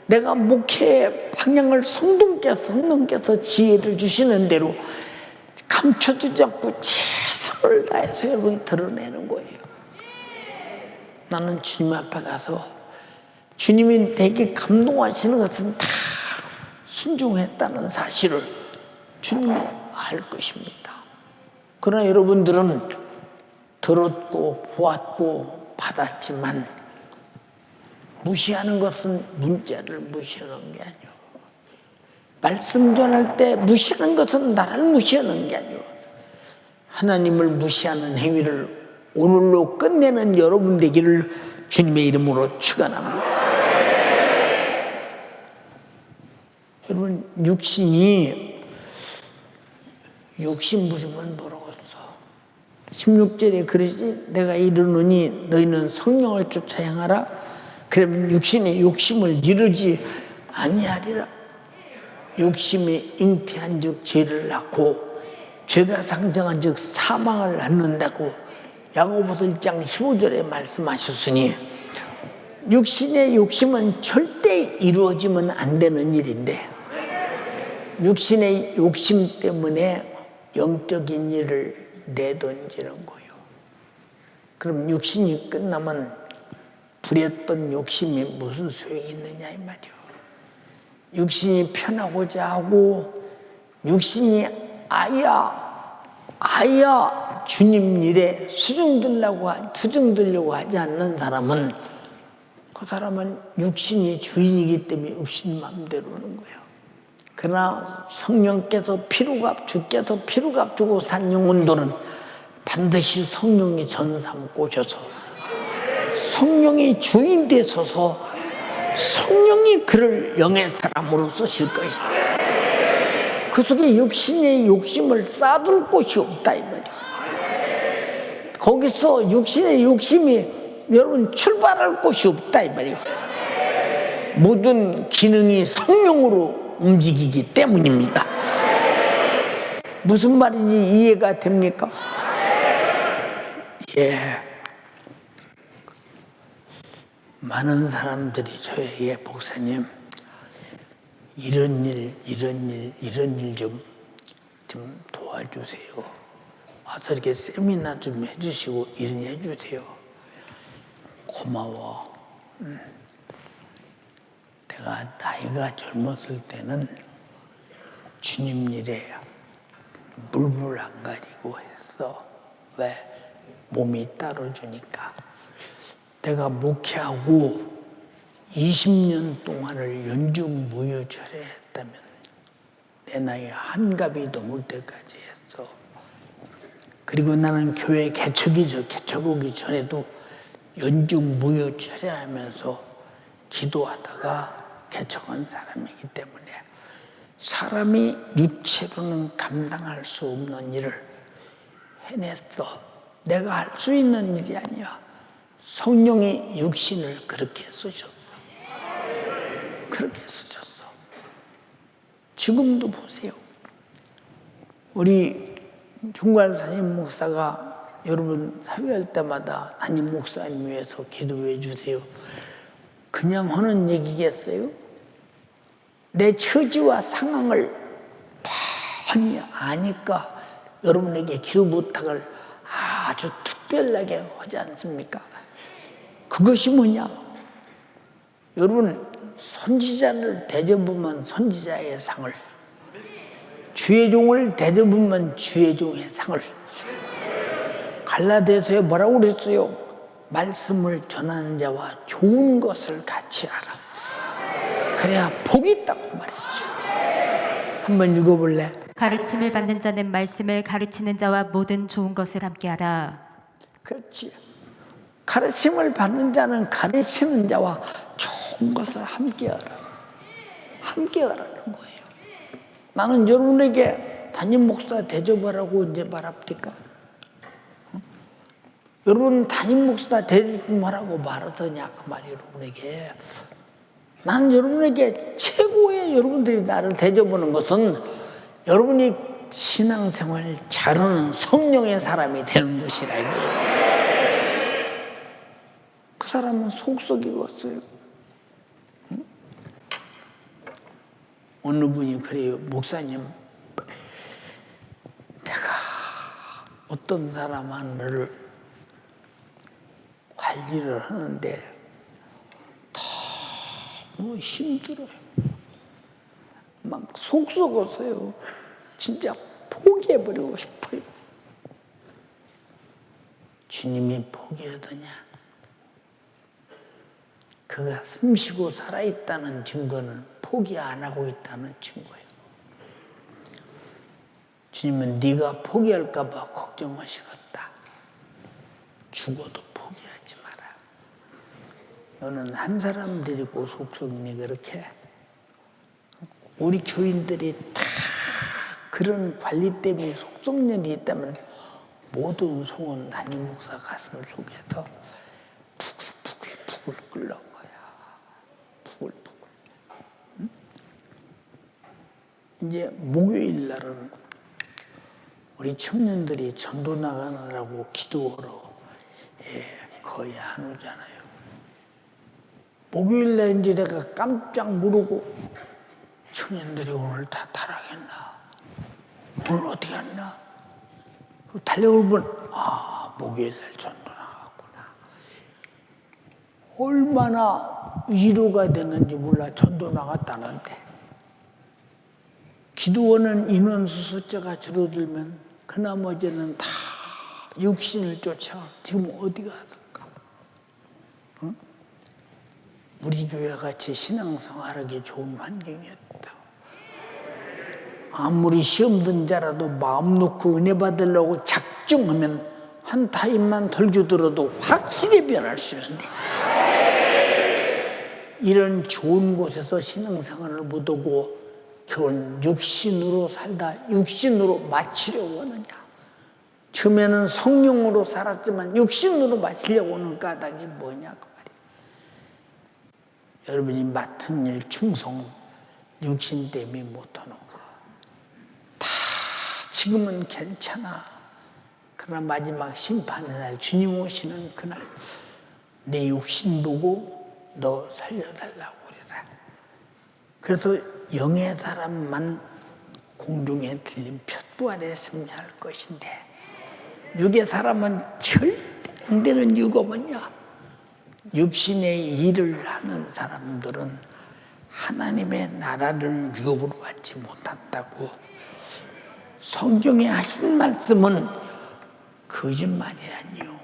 내가 목회의 방향을 성령께서 지혜를 주시는 대로 감춰주지 않고 최선을 다해서 여러분이 드러내는 거예요. 나는 주님 앞에 가서 주님이 내게 감동하시는 것은 다 순종했다는 사실을 주님이 알 것입니다. 그러나 여러분들은 들었고 보았고 받았지만 무시하는 것은 문자를 무시하는 게 아니오. 말씀 전할 때 무시하는 것은 나를 무시하는 게 아니오. 하나님을 무시하는 행위를 오늘로 끝내는 여러분 되기를 주님의 이름으로 축원합니다. 여러분, 육신이 욕심 부리면 모르겠어. 16절에 그러지, 내가 이르노니 너희는 성령을 쫓아 행하라. 그러면 육신의 욕심을 이루지 아니하리라. 욕심이 잉태한 즉 죄를 낳고 죄가 상정한 즉 사망을 낳는다고 야고보서 1장 15절에 말씀하셨으니 육신의 욕심은 절대 이루어지면 안 되는 일인데 육신의 욕심 때문에 영적인 일을 내던지는 거예요. 그럼 육신이 끝나면 부렸던 욕심이 무슨 소용이 있느냐 이 말이요. 육신이 편하고자 하고 육신이 아야 주님 일에 수중들려고 하지 않는 사람은 그 사람은 육신이 주인이기 때문에 육신 마음대로 하는 거예요. 그러나 성령께서 주께서 피로값 주고 산 영혼들은 반드시 성령이 전삼고 오셔서 성령이 주인 되셔서 성령이 그를 영의 사람으로 쓰실 것이다. 그 속에 육신의 욕심을 쌓아둘 곳이 없다 이 말이야. 거기서 육신의 욕심이 여러분 출발할 곳이 없다 이 말이야. 모든 기능이 성령으로 움직이기 때문입니다. 무슨 말인지 이해가 됩니까? 예. 많은 사람들이 저에게 목사님 이런 일 좀 도와주세요. 와서 이렇게 세미나 좀 해주시고 이런 일 해주세요. 고마워. 내가 나이가 젊었을 때는 주님 일에 물불 안 가리고 했어. 왜? 몸이 따라주니까. 내가 목회하고 20년 동안을 연중무휴철회했다면 내 나이 한갑이 넘을 때까지 했어. 그리고 나는 교회 개척하기 전에도 연중무휴철회하면서 기도하다가 개척한 사람이기 때문에 사람이 육체로는 감당할 수 없는 일을 해냈어. 내가 할 수 있는 일이 아니야. 성령이 육신을 그렇게 쓰셨어. 그렇게 쓰셨어. 지금도 보세요. 우리 중관 담임 목사가 여러분 사회할 때마다 담임 목사님 위해서 기도해 주세요. 그냥 하는 얘기겠어요? 내 처지와 상황을 뻔히 아니까 여러분에게 기도 부탁을 아주 특별하게 하지 않습니까? 그것이 뭐냐? 여러분 선지자를 대접하면 선지자의 상을, 주의 종을 대접하면 주의 종의 상을. 갈라디아서에 뭐라고 그랬어요? 말씀을 전하는 자와 좋은 것을 같이 하라. 그래야 복이 있다고 말했죠. 한번 읽어볼래? 가르침을 받는 자는 말씀을 가르치는 자와 모든 좋은 것을 함께하라. 그렇지. 가르침을 받는 자는 가르치는 자와 좋은 것을 함께하라. 함께하라는 거예요. 나는 여러분에게 담임 목사 대접하라고 언제 말합니까? 여러분 담임 목사 대접하라고 말하더냐 그 말이 여러분에게. 나는 여러분에게 최고의 여러분들이 나를 대접하는 것은 여러분이 신앙생활 잘하는 성령의 사람이 되는 것이라 이거예요. 그 사람은 속 썩이겠어요. 응? 어느 분이 그래요. 목사님, 내가 어떤 사람 하나를 관리를 하는데 너무 힘들어요. 막 속 썩었어요. 진짜 포기해버리고 싶어요. 주님이 포기하더냐? 그가 숨쉬고 살아있다는 증거는 포기 안 하고 있다는 증거예요. 주님은 네가 포기할까 봐 걱정하시겠다. 죽어도 포기하지 마라. 너는 한 사람 데리고 속썩이니 그렇게? 우리 교인들이 다 그런 관리 때문에 속성년이 있다면 모든 속은 담임 목사 가슴 속에서 부글부글 끓는 거야. 부글부글. 응? 이제 목요일 날은 우리 청년들이 전도 나가느라고 기도하러 거의 안 오잖아요. 목요일날 이제 내가 깜짝 모르고 청년들이 오늘 다 타락했나? 오늘 어떻게 했나? 달력을 보면 목요일날 전도 나갔구나. 얼마나 위로가 되는지 몰라. 전도 나갔다는데 기도원은 인원수 숫자가 줄어들면 그 나머지는 다 육신을 쫓아 지금 어디 가든가. 응? 우리 교회 같이 신앙생활하기 좋은 환경이었다. 아무리 시험 든 자라도 마음 놓고 은혜 받으려고 작정하면 한 타임만 덜 주더라도 확실히 변할 수 있는데, 이런 좋은 곳에서 신앙생활을 못하고 결혼 육신으로 살다 육신으로 마치려고 하느냐. 처음에는 성령으로 살았지만 육신으로 마치려고 하는 까닭이 뭐냐 그 말이에요. 여러분이 맡은 일 충성 육신 때문에 못하는 거 다 지금은 괜찮아. 그러나 마지막 심판의 날 주님 오시는 그날 내 육신 보고 너 살려달라고 그러라. 그래서 영의 사람만 공중에 들린 푯부 아래 승리할 것인데, 육의 사람은 절대 안 되는 이유가 뭐냐? 육신의 일을 하는 사람들은 하나님의 나라를 유업으로 받지 못한다고. 성경에 하신 말씀은 거짓말이 아니요,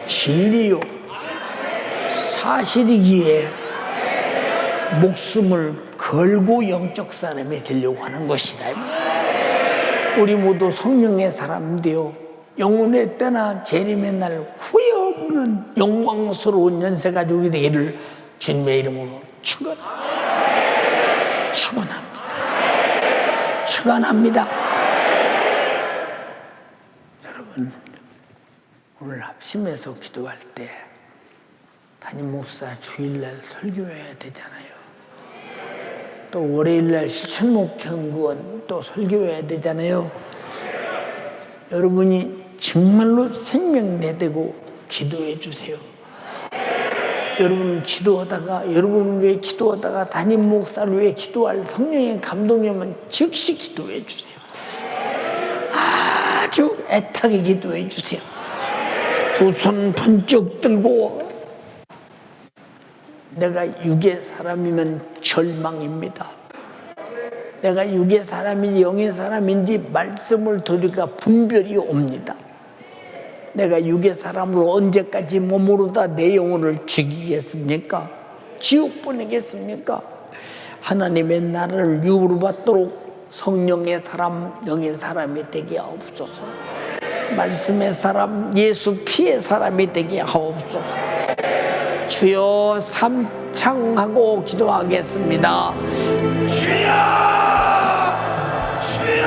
진리요, 사실이기에 목숨을 걸고 영적 사람이 되려고 하는 것이다. 우리 모두 성령의 사람 되어 영혼의 때나 재림의 날 후회 없는 영광스러운 연세 가족이 되기를 주님의 이름으로 축원합니다. 축원합니다. 축원합니다. 여러분, 오늘 합심해서 기도할 때 담임 목사 주일날 설교해야 되잖아요. 또 월요일날 실천목연구원 또 설교해야 되잖아요. 여러분이 정말로 생명 내대고 기도해 주세요. 여러분 기도하다가, 여러분 위해 기도하다가 담임 목사를 위해 기도할 성령의 감동이 오면 즉시 기도해 주세요. 아주 애타게 기도해 주세요. 두 손 번쩍 들고. 내가 육의 사람이면 절망입니다. 내가 육의 사람인지 영의 사람인지 말씀을 들으니까 분별이 옵니다. 내가 육의 사람으로 언제까지 머무르다 내 영혼을 죽이겠습니까? 지옥 보내겠습니까? 하나님의 나라를 유업으로 받도록 성령의 사람, 영의 사람이 되게 하옵소서. 말씀의 사람, 예수 피의 사람이 되게 하옵소서. 주여 삼창하고 기도하겠습니다. 주여, 주여,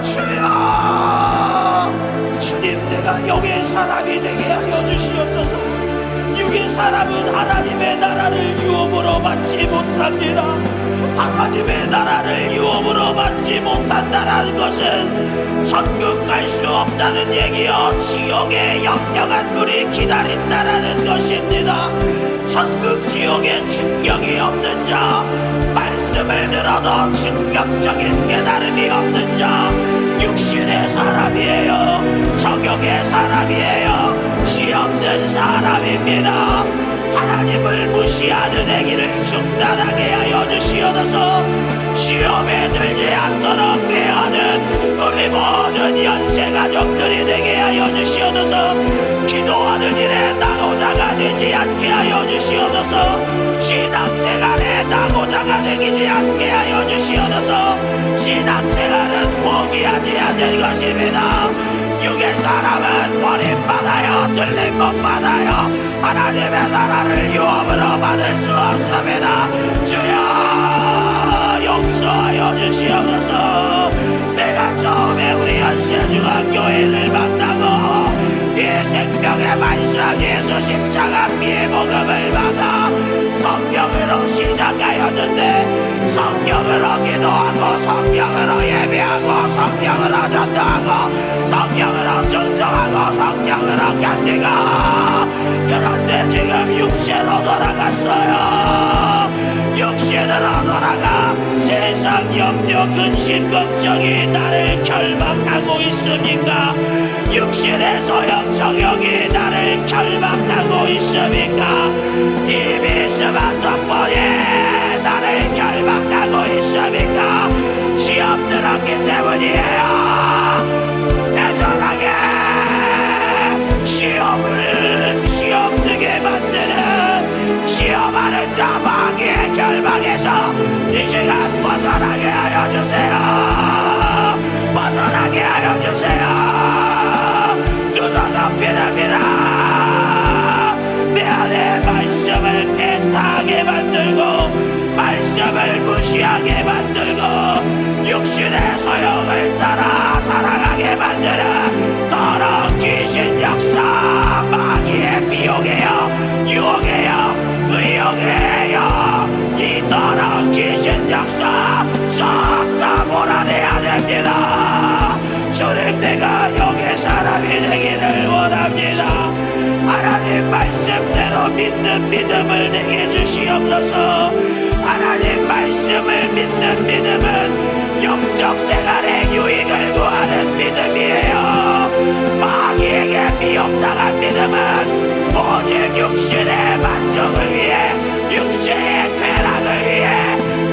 주여. 주님, 내가 영의 사람이 되게 하여 주시옵소서. 육의 사람은 하나님의 나라를 유업으로 받지 못합니다. 하나님의 나라를 유업으로 받지 못한다는 것은 천국 갈 수 없다는 얘기요, 지옥에 영영한 물이 기다린다라는 것입니다. 천국 지옥에 충격이 없는 자, 말씀을 들어도 충격적인 깨달음이 없는 자, 육신의 사람이에요. 정욕의 사람이에요. 시 없는 사람입니다. 하나님을 무시하는 행위를 중단하게 하여 주시옵소서. 시험에 들지 않도록 대하는 우리 모든 연세가족들이 되게 하여 주시옵소서. 기도하는 일에 낙오자가 되지 않게 하여 주시옵소서. 신앙생활에 낙오자가 되지 않게 하여 주시옵소서. 신앙생활은 포기하지 않는 것입니다. 육의 사람은 버림받아요, 들림 못 받아요. 하나님의 나라를 유업으로 받을 수 없습니다. 주여 용서하여 주시옵소서. 내가 처음에 우리 연세중앙교회를 만나고 이 생명의 만상 예수 십자가 피의 복음을 받아 성경으로 시작하였는데 성령으로 기도하고 성령으로 예배하고 성령으로 전도하고 성령으로 충성하고 성령으로 견디고 그런데 지금 육체로 돌아갔어요. 육신으로 돌아가 세상 염려 근심 걱정이 나를 결박하고 있습니까? 육신의 소용 정욕이 나를 결박하고 있습니까? TV 스마트폰에 나를 결박하고 있습니까? 시험 들었기 때문이에요. 애절하게 시험 들게 만드는 시험하는 자 마귀의 결박에서 이 시간 벗어나게 하여 주세요. 벗어나게 하여 주세요. 두 손 높이랍니다. 내 안에 말씀을 배타하게 만들고 말씀을 무시하게 만들고 육신의 소욕을 따라 살아가게 만드는 더러운 귀신 역사 마귀의 미혹이여 유혹이여 의혹이여 이 더러운 귀신 역사 싹 다 몰아내야 됩니다. 주님 내가 영의 사람이 되기를 원합니다. 하나님 말씀대로 믿는 믿음을 내게 주시옵소서. 하나님 말씀을 믿는 믿음은 영적 생활의 유익을 구하는 믿음이에요. 마귀에게 미혹당한 믿음은 오직 육신의 만족을 위해 육체의 쾌락을 위해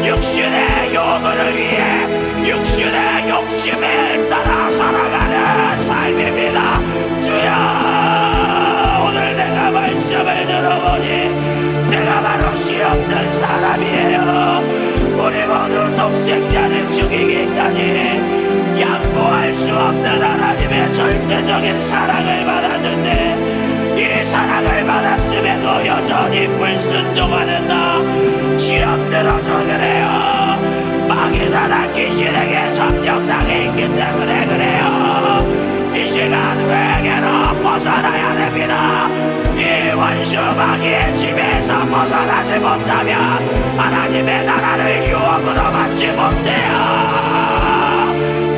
육신의 요구를 위해 육신의 욕심을 따라 살아가는 삶입니다. 주여 오늘 내가 말씀을 들어보니 내가 바로 시험된 사람이에요. 우리 모두 독생자를 죽이기까지 양보할 수 없는 하나님의 절대적인 사랑을 받았는데 이 사랑을 받았음에도 여전히 불순종하는 나 시험 들어서 그래요. 마귀사나 귀신에게 점령당해 있기 때문에 그래요. 이 시간 회개로 벗어나야 됩니다. 이 원수 마귀의 집에서 벗어나지 못하면 하나님의 나라를 유업으로 받지 못해요.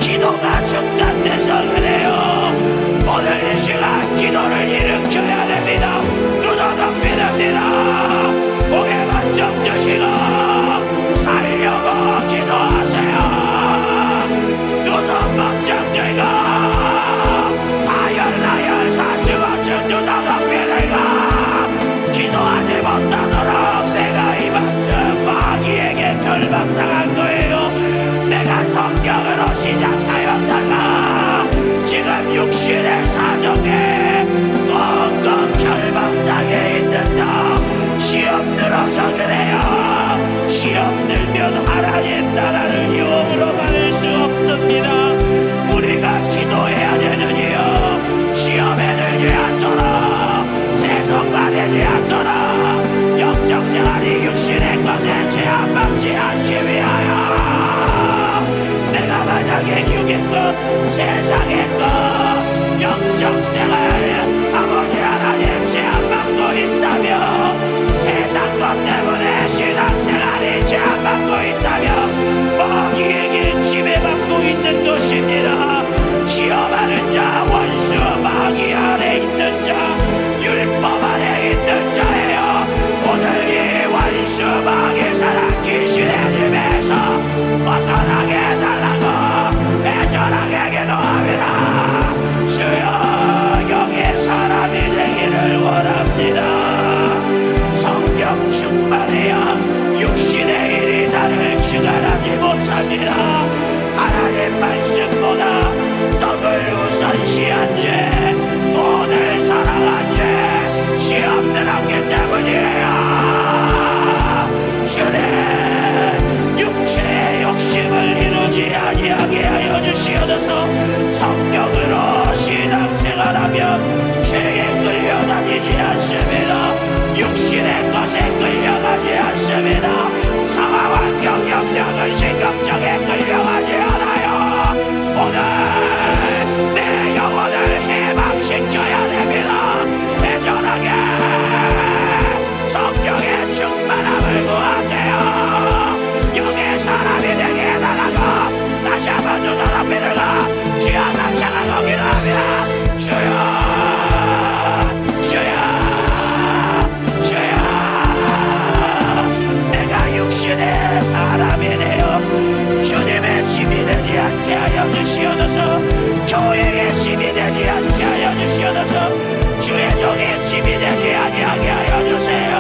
기도가 중단돼서 그래요. 오늘 이 시간 기도를 일으켜야 됩니다. 두 손 높이랍니다. 목에만 좀 주시고 살려고 기도하세요. 두 손 막장 들고 다혈나혈 사주어준 두 손 높이들고 기도하지 못하도록 내가 이 방금 마귀에게 결박당한 거예요. 내가 성경으로 시작하였다가 지금 육신의 사정에 엉엉 결박당해 있는다. 시험 들어서 그래요. 시험 들면 하나님 나라를 유업으로 받을 수 없습니다. 우리가 기도해야 되느니요. 시험에 들지 않도록 세속화 되지 않도록 영적 생활이 육신의 것에 제한받지 않기 위하여 내가 만약에 육의 것 세상의 것 영적 생활 아버지 하나님 제한받고 있다며 세상 것 때문에 신앙생활이 제한받고 있다며 마귀에게 지배받고 있는 것입니다. 시험하는 자 원수 마귀 안에 있는 자 율법 안에 있는 자예요. 오늘 이 원수 마귀 사랑 귀신의 집에서 벗어나게 해달라고 애절하게 기도합니다. 주여 영의 사람이 되기를 원합니다. 성령 충만해야 육신의 일이 나를 주관하지 못합니다. 하나님 말씀보다 떡을 우선시한 죄 돈을 사랑한 죄 시험 들었기 때문이에요. 주님 육체의 욕심을 이루지 아니하게 하여 주시옵소서. 성령으로 신앙생활하면 죄에 끌려다니지 않습니다. 육신의 것에 끌려가지 않습니다. 상황 환경 염려근 신경정에 끌려가지 않아요. 오늘 내 영혼을 해방시켜야 됩니다. 애절하게 성령의 충만함을 구하세요. 영의 되지 않게 하여 주시옵소서. 주의 종이 짐이 되지 아니하게 하여 주세요.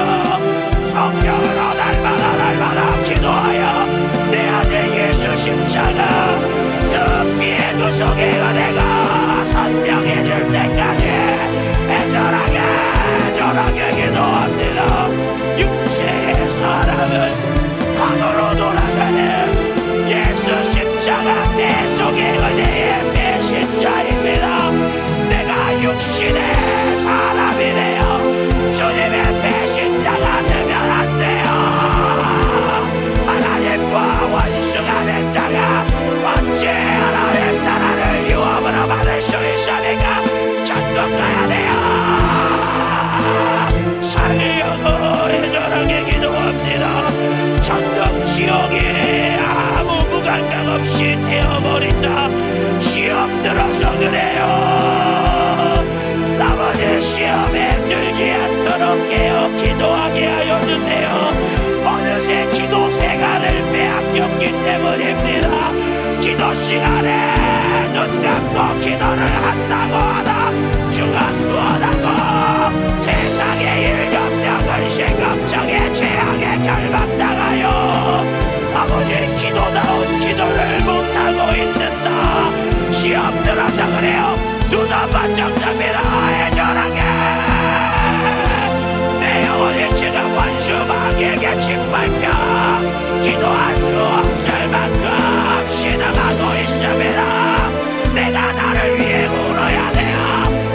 성령으로 날마다 기도하여 내 안에 예수 십자가 그 피의 구속의 은혜가 선명해질 때까지 애절하게 기도합니다. 육체의 사람은 과거로 돌아가는 예수 십자가 대속의 은혜의 배신자입니다. 내가 육신의 사람이래요. 주님의 배신자가 되면 안 돼요. 하나님과 원수가 된 자가 어찌 하나님 나라를 유업으로 받을 수 있습니까? 천국 가야 돼요. 살려고 애절하게 기도합니다. 천국 지옥이 아무 무감각 없이 되어버린다. 시험 들어서 그래요. 나머지 시험에 들지 않도록 깨어 기도하게 하여 주세요. 어느새 기도 생활을 빼앗겼기 때문입니다. 기도 시간에 눈 감고 기도를 한다고 하나 중언부언하고 세상의 일 염려 근심 걱정에 재앙에 결박당하여 아버지 기도다운 기도를 못하고 있는다. 시험 들어서 그래요. 두 손 바짝 듭니다. 애절하게 내 영혼이 지금 원수 마귀에게 짓밟혀 기도할 수 없을 만큼 신음하고 있습니다. 내가 나를 위해 울어야 돼요.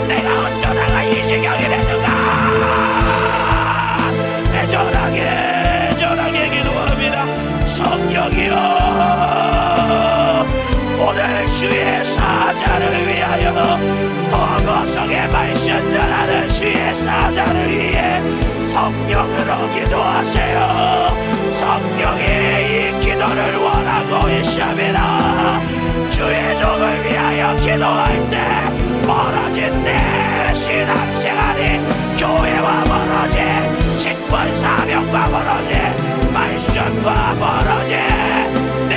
내가 어쩌다가 이 지경이 되는가. 애절하게 기도합니다. 성령이여 오늘 주의 사자를 위하여 도고성의 말씀 전하는 주의 사자를 위해 성령으로 기도하세요. 성령이 이 기도를 원하고 있습니다. 주의 종을 위하여 기도할 때 멀어진 내 신앙생활이 교회와 멀어진 직분 사명과 멀어진 말씀과 멀어진 내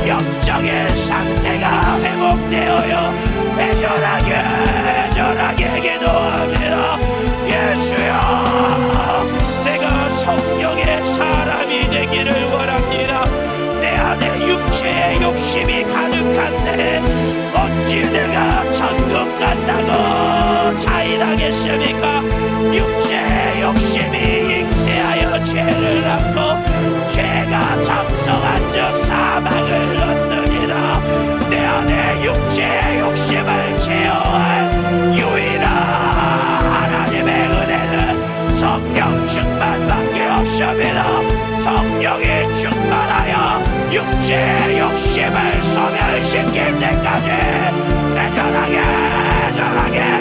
영적인 상태가 회복되어요. 애절하게 기도합니다. 예수여 내가 성령의 사람이 되기를 원합니다. 내 안에 육체의 욕심이 가득한데 어찌 내가 천국 간다고 자인하겠습니까? 육체의 욕심이 잉태하여 죄를 낳고 죄가 장성한 즉 사망을 얻느니라. 내 안에 육체의 욕심을 제어할 유일한 하나님의 은혜는 성령 충만밖에 없습니다. 성령이 충만하여 육체의 욕심을 소멸시킬 때까지 애절하게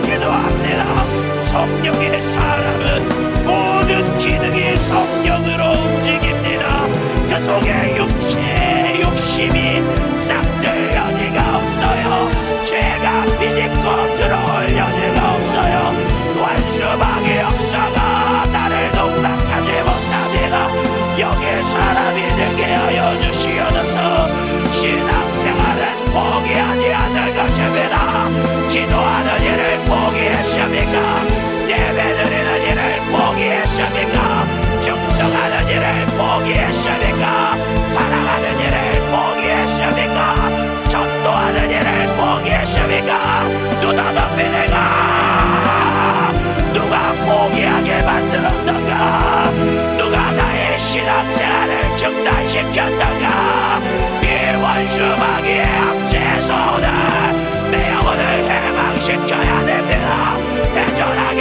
기도합니다. 성령의 사람은 모든 기능이 성령으로 움직입니다. 그 속에 육체의 욕심이 싹들 여지가 없어요. 죄가 비집고 들어올 여지가 없어요. 원수방의 역사가 나를 농락하지 못합니다. 여기에 사람이 되게 하여 주시옵소서. 신앙생활은 포기하지 않을 것입니다. 기도하는 일을 포기했습니까? 예배드리는 일을 포기했습니까? 충성하는 일을 포기했습니까? 사랑하는 일을 포기했습니까? 전도하는 일을 포기했습니까? 누가 덮이 내가 누가 포기하게 만들었던가? 누가 나의 신앙생활을 중단시켰던가? 이 원수마귀의 압제에서 오늘 내 영혼을 해방시켜야 됩니다. 애절하게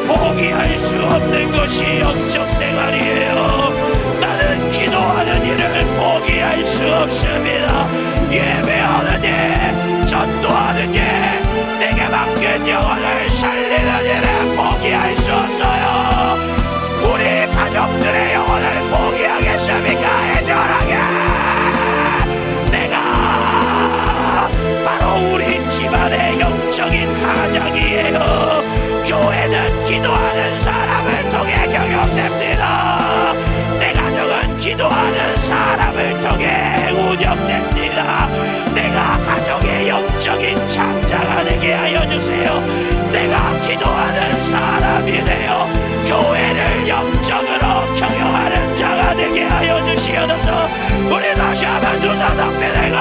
포기할 수 없는 것이 영적 생활이에요. 나는 기도하는 일을 포기할 수 없습니다. 예배하는 일, 전도하는 일, 내게 맡긴 영혼을 살리는 일을 포기할 수 없어요. 우리 가족들의 영혼을 포기하겠습니까? 애절하게 내가 바로 우리 집안의 영적인 가장이에요. 교회는 기도하는 사람을 통해 경영됩니다. 내 가정은 기도하는 사람을 통해 운영됩니다. 내가 가정의 영적인 우리 다시 한번 두 손 높이 들고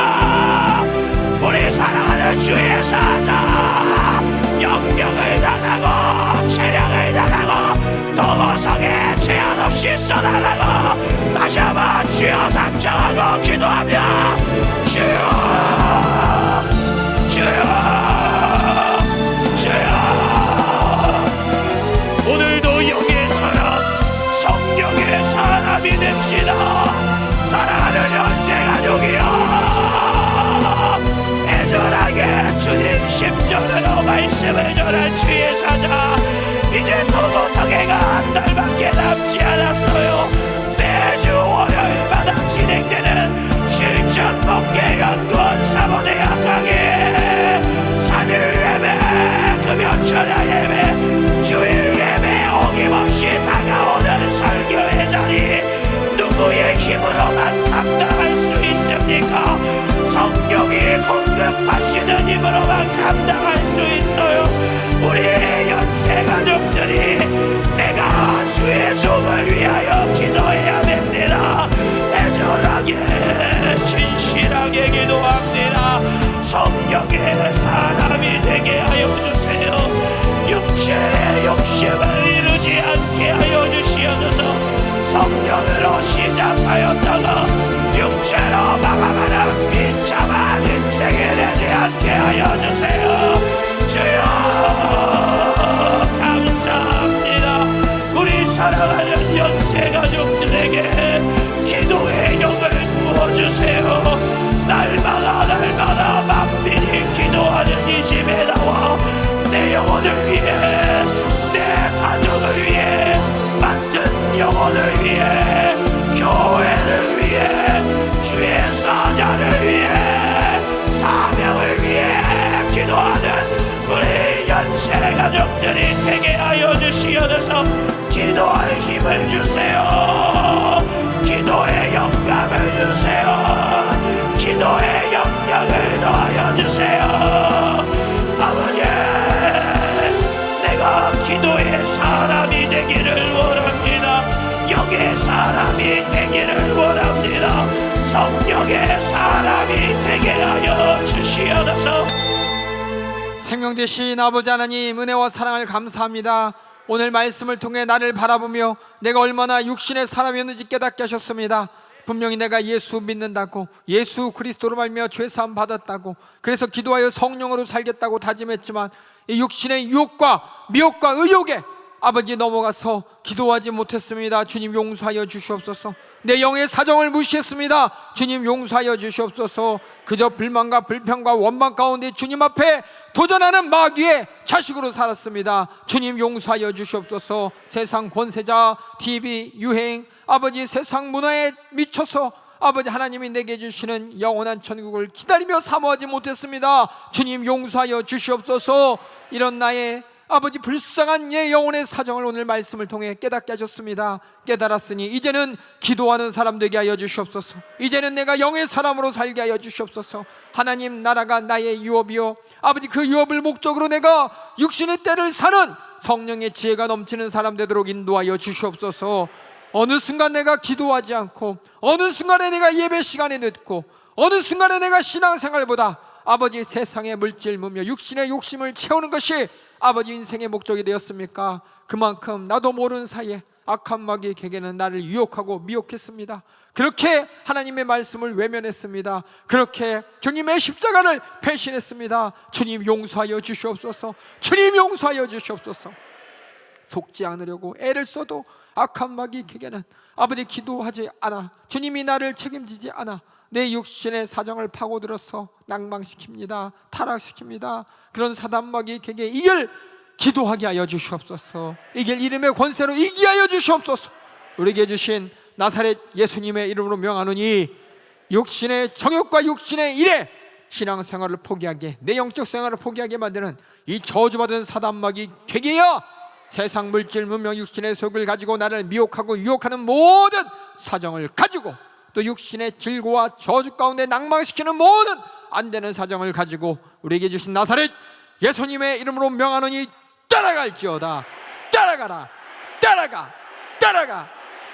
우리 사랑하는 주의 사자 영력을 다하고 체력을 다하고 도구성에 제한 없이 쏟아내고 다시 한번 주여 상정하고 기도하며 주여 주여 주여 오늘도 영의 사람 성령의 사람이 됩시다. 사랑하는 연세가족이여 애절하게 주님 심전으로 말씀을 전한 주의 사자 이제 도도성회가 한 달밖에 남지 않았어요. 매주 월요일마다 진행되는 실천 목회 연구원 사모대학 강의 3일 예배 금요 철야 예배 주일 예배 어김없이 다가오는 설교의 자리 누구의 힘으로만 감당할 수 있습니까? 성령이 공급하시는 힘으로만 감당할 수 있어요. 우리의 연세가족들이 내가 주의 종을 위하여 기도해야 됩니다. 애절하게 진실하게 기도합니다. 성령의 사람이 되게 하여 주세요. 육체의 욕심을 이루지 않게 하여 주시옵소서. 성령으로 시작하였다가 육체로 마감하는 비참한 인생이 되지 않게 하여 주세요. 주여 감사합니다. 우리 사랑하는 연세가족들에게 기도의 영을 부어주세요. 날마다 만민이 기도하는 이 집에 나와 내 영혼을 위해 내 가정을 위해 만든 영혼을 위해 교회를 위해 주의 사자를 위해 사명을 위해 기도하는 우리 연세가족들이 되게 하여 주시옵소서. 기도할 힘을 주세요. 기도의 영감을 주세요. 기도의 영향을 더하여 주세요. 아버지 내가 기도의 사람이 되기를 원합니다. 영의 사람이 되기를 원합니다. 성령의 사람이 되게 하여 주시옵소서. 생명 되신 아버지 하나님 은혜와 사랑을 감사합니다. 오늘 말씀을 통해 나를 바라보며 내가 얼마나 육신의 사람이었는지 깨닫게 하셨습니다. 분명히 내가 예수 믿는다고 예수 그리스도로 말미암아 죄사함 받았다고 그래서 기도하여 성령으로 살겠다고 다짐했지만 이 육신의 유혹과 미혹과 의욕에 아버지 넘어가서 기도하지 못했습니다. 주님 용서하여 주시옵소서. 내 영의 사정을 무시했습니다. 주님 용서하여 주시옵소서. 그저 불만과 불평과 원망 가운데 주님 앞에 도전하는 마귀의 자식으로 살았습니다. 주님 용서하여 주시옵소서. 세상 권세자, TV, 유행, 아버지 세상 문화에 미쳐서 아버지 하나님이 내게 주시는 영원한 천국을 기다리며 사모하지 못했습니다. 주님 용서하여 주시옵소서. 이런 나의 아버지 불쌍한 예 영혼의 사정을 오늘 말씀을 통해 깨닫게 하셨습니다. 깨달았으니 이제는 기도하는 사람 되게 하여 주시옵소서. 이제는 내가 영의 사람으로 살게 하여 주시옵소서. 하나님 나라가 나의 유업이요 아버지 그 유업을 목적으로 내가 육신의 때를 사는 성령의 지혜가 넘치는 사람 되도록 인도하여 주시옵소서. 어느 순간 내가 기도하지 않고 어느 순간에 내가 예배 시간에 늦고 어느 순간에 내가 신앙생활보다 아버지 세상의 물질 무며 육신의 욕심을 채우는 것이 아버지 인생의 목적이 되었습니까? 그만큼 나도 모르는 사이에 악한 마귀의 계계는 나를 유혹하고 미혹했습니다. 그렇게 하나님의 말씀을 외면했습니다. 그렇게 주님의 십자가를 배신했습니다. 주님 용서하여 주시옵소서. 주님 용서하여 주시옵소서. 속지 않으려고 애를 써도 악한 마귀의 계계는 아버지 기도하지 않아 주님이 나를 책임지지 않아 내 육신의 사정을 파고들어서 낭망시킵니다. 타락시킵니다. 그런 사단마귀의 계계 이길 기도하게 하여 주시옵소서. 이길 이름의 권세로 이기게 하여 주시옵소서. 우리에게 주신 나사렛 예수님의 이름으로 명하노니 육신의 정욕과 육신의 일에 신앙생활을 포기하게 내 영적 생활을 포기하게 만드는 이 저주받은 사단마귀 계계여 세상 물질 문명 육신의 속을 가지고 나를 미혹하고 유혹하는 모든 사정을 가지고 또 육신의 질고와 저주 가운데 낭망시키는 모든 안되는 사정을 가지고 우리에게 주신 나사렛 예수님의 이름으로 명하노니 따라갈지어다. 따라가라. 따라가. 따라가.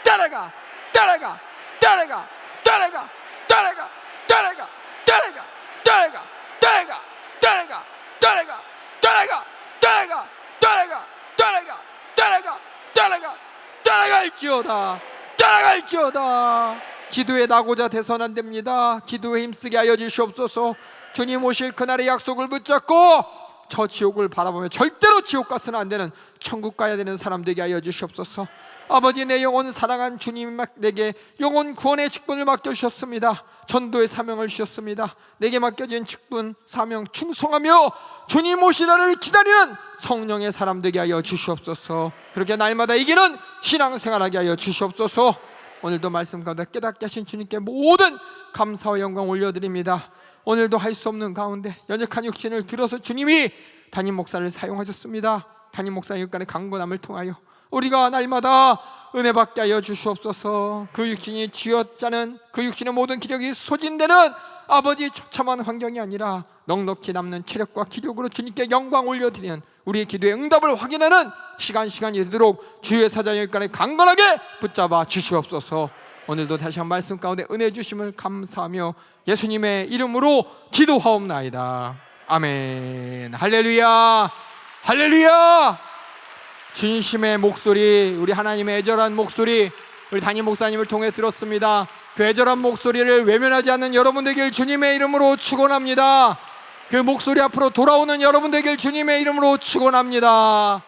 따라가. 따라가. 따라가. 따라가. 따라가 따라가 따라가 따라가 따라가 따라가 따라가 따라가 따라가 따라가 따라가 따라가 따라가 따라갈지어다 따라갈지어다. 기도에 나고자 돼서는 안 됩니다. 기도에 힘쓰게 하여 주시옵소서. 주님 오실 그날의 약속을 붙잡고 저 지옥을 바라보며 절대로 지옥 가서는 안 되는 천국 가야 되는 사람 되게 하여 주시옵소서. 아버지, 내 영혼 사랑한 주님 내게 영혼 구원의 직분을 맡겨주셨습니다. 전도의 사명을 주셨습니다. 내게 맡겨진 직분 사명 충성하며 주님 오시라를 기다리는 성령의 사람 되게 하여 주시옵소서. 그렇게 날마다 이기는 신앙생활하게 하여 주시옵소서. 오늘도 말씀 가운데 깨닫게 하신 주님께 모든 감사와 영광 올려드립니다. 오늘도 할 수 없는 가운데 연약한 육신을 들어서 주님이 담임 목사를 사용하셨습니다. 담임 목사 육간의 강건함을 통하여 우리가 날마다 은혜 받게 하여 주시옵소서. 그 육신이 쥐어짜는 그 육신의 모든 기력이 소진되는 아버지 처참한 환경이 아니라 넉넉히 남는 체력과 기력으로 주님께 영광 올려드리는 우리의 기도의 응답을 확인하는 시간이 되도록 주의 사자 육간에 강건하게 붙잡아 주시옵소서. 오늘도 다시 한 말씀 가운데 은혜 주심을 감사하며 예수님의 이름으로 기도하옵나이다. 아멘. 할렐루야, 할렐루야. 진심의 목소리, 우리 하나님의 애절한 목소리, 우리 담임 목사님을 통해 들었습니다. 그 애절한 목소리를 외면하지 않는 여러분 되길 주님의 이름으로 축원합니다. 그 목소리 앞으로 돌아오는 여러분 되길 주님의 이름으로 축원합니다.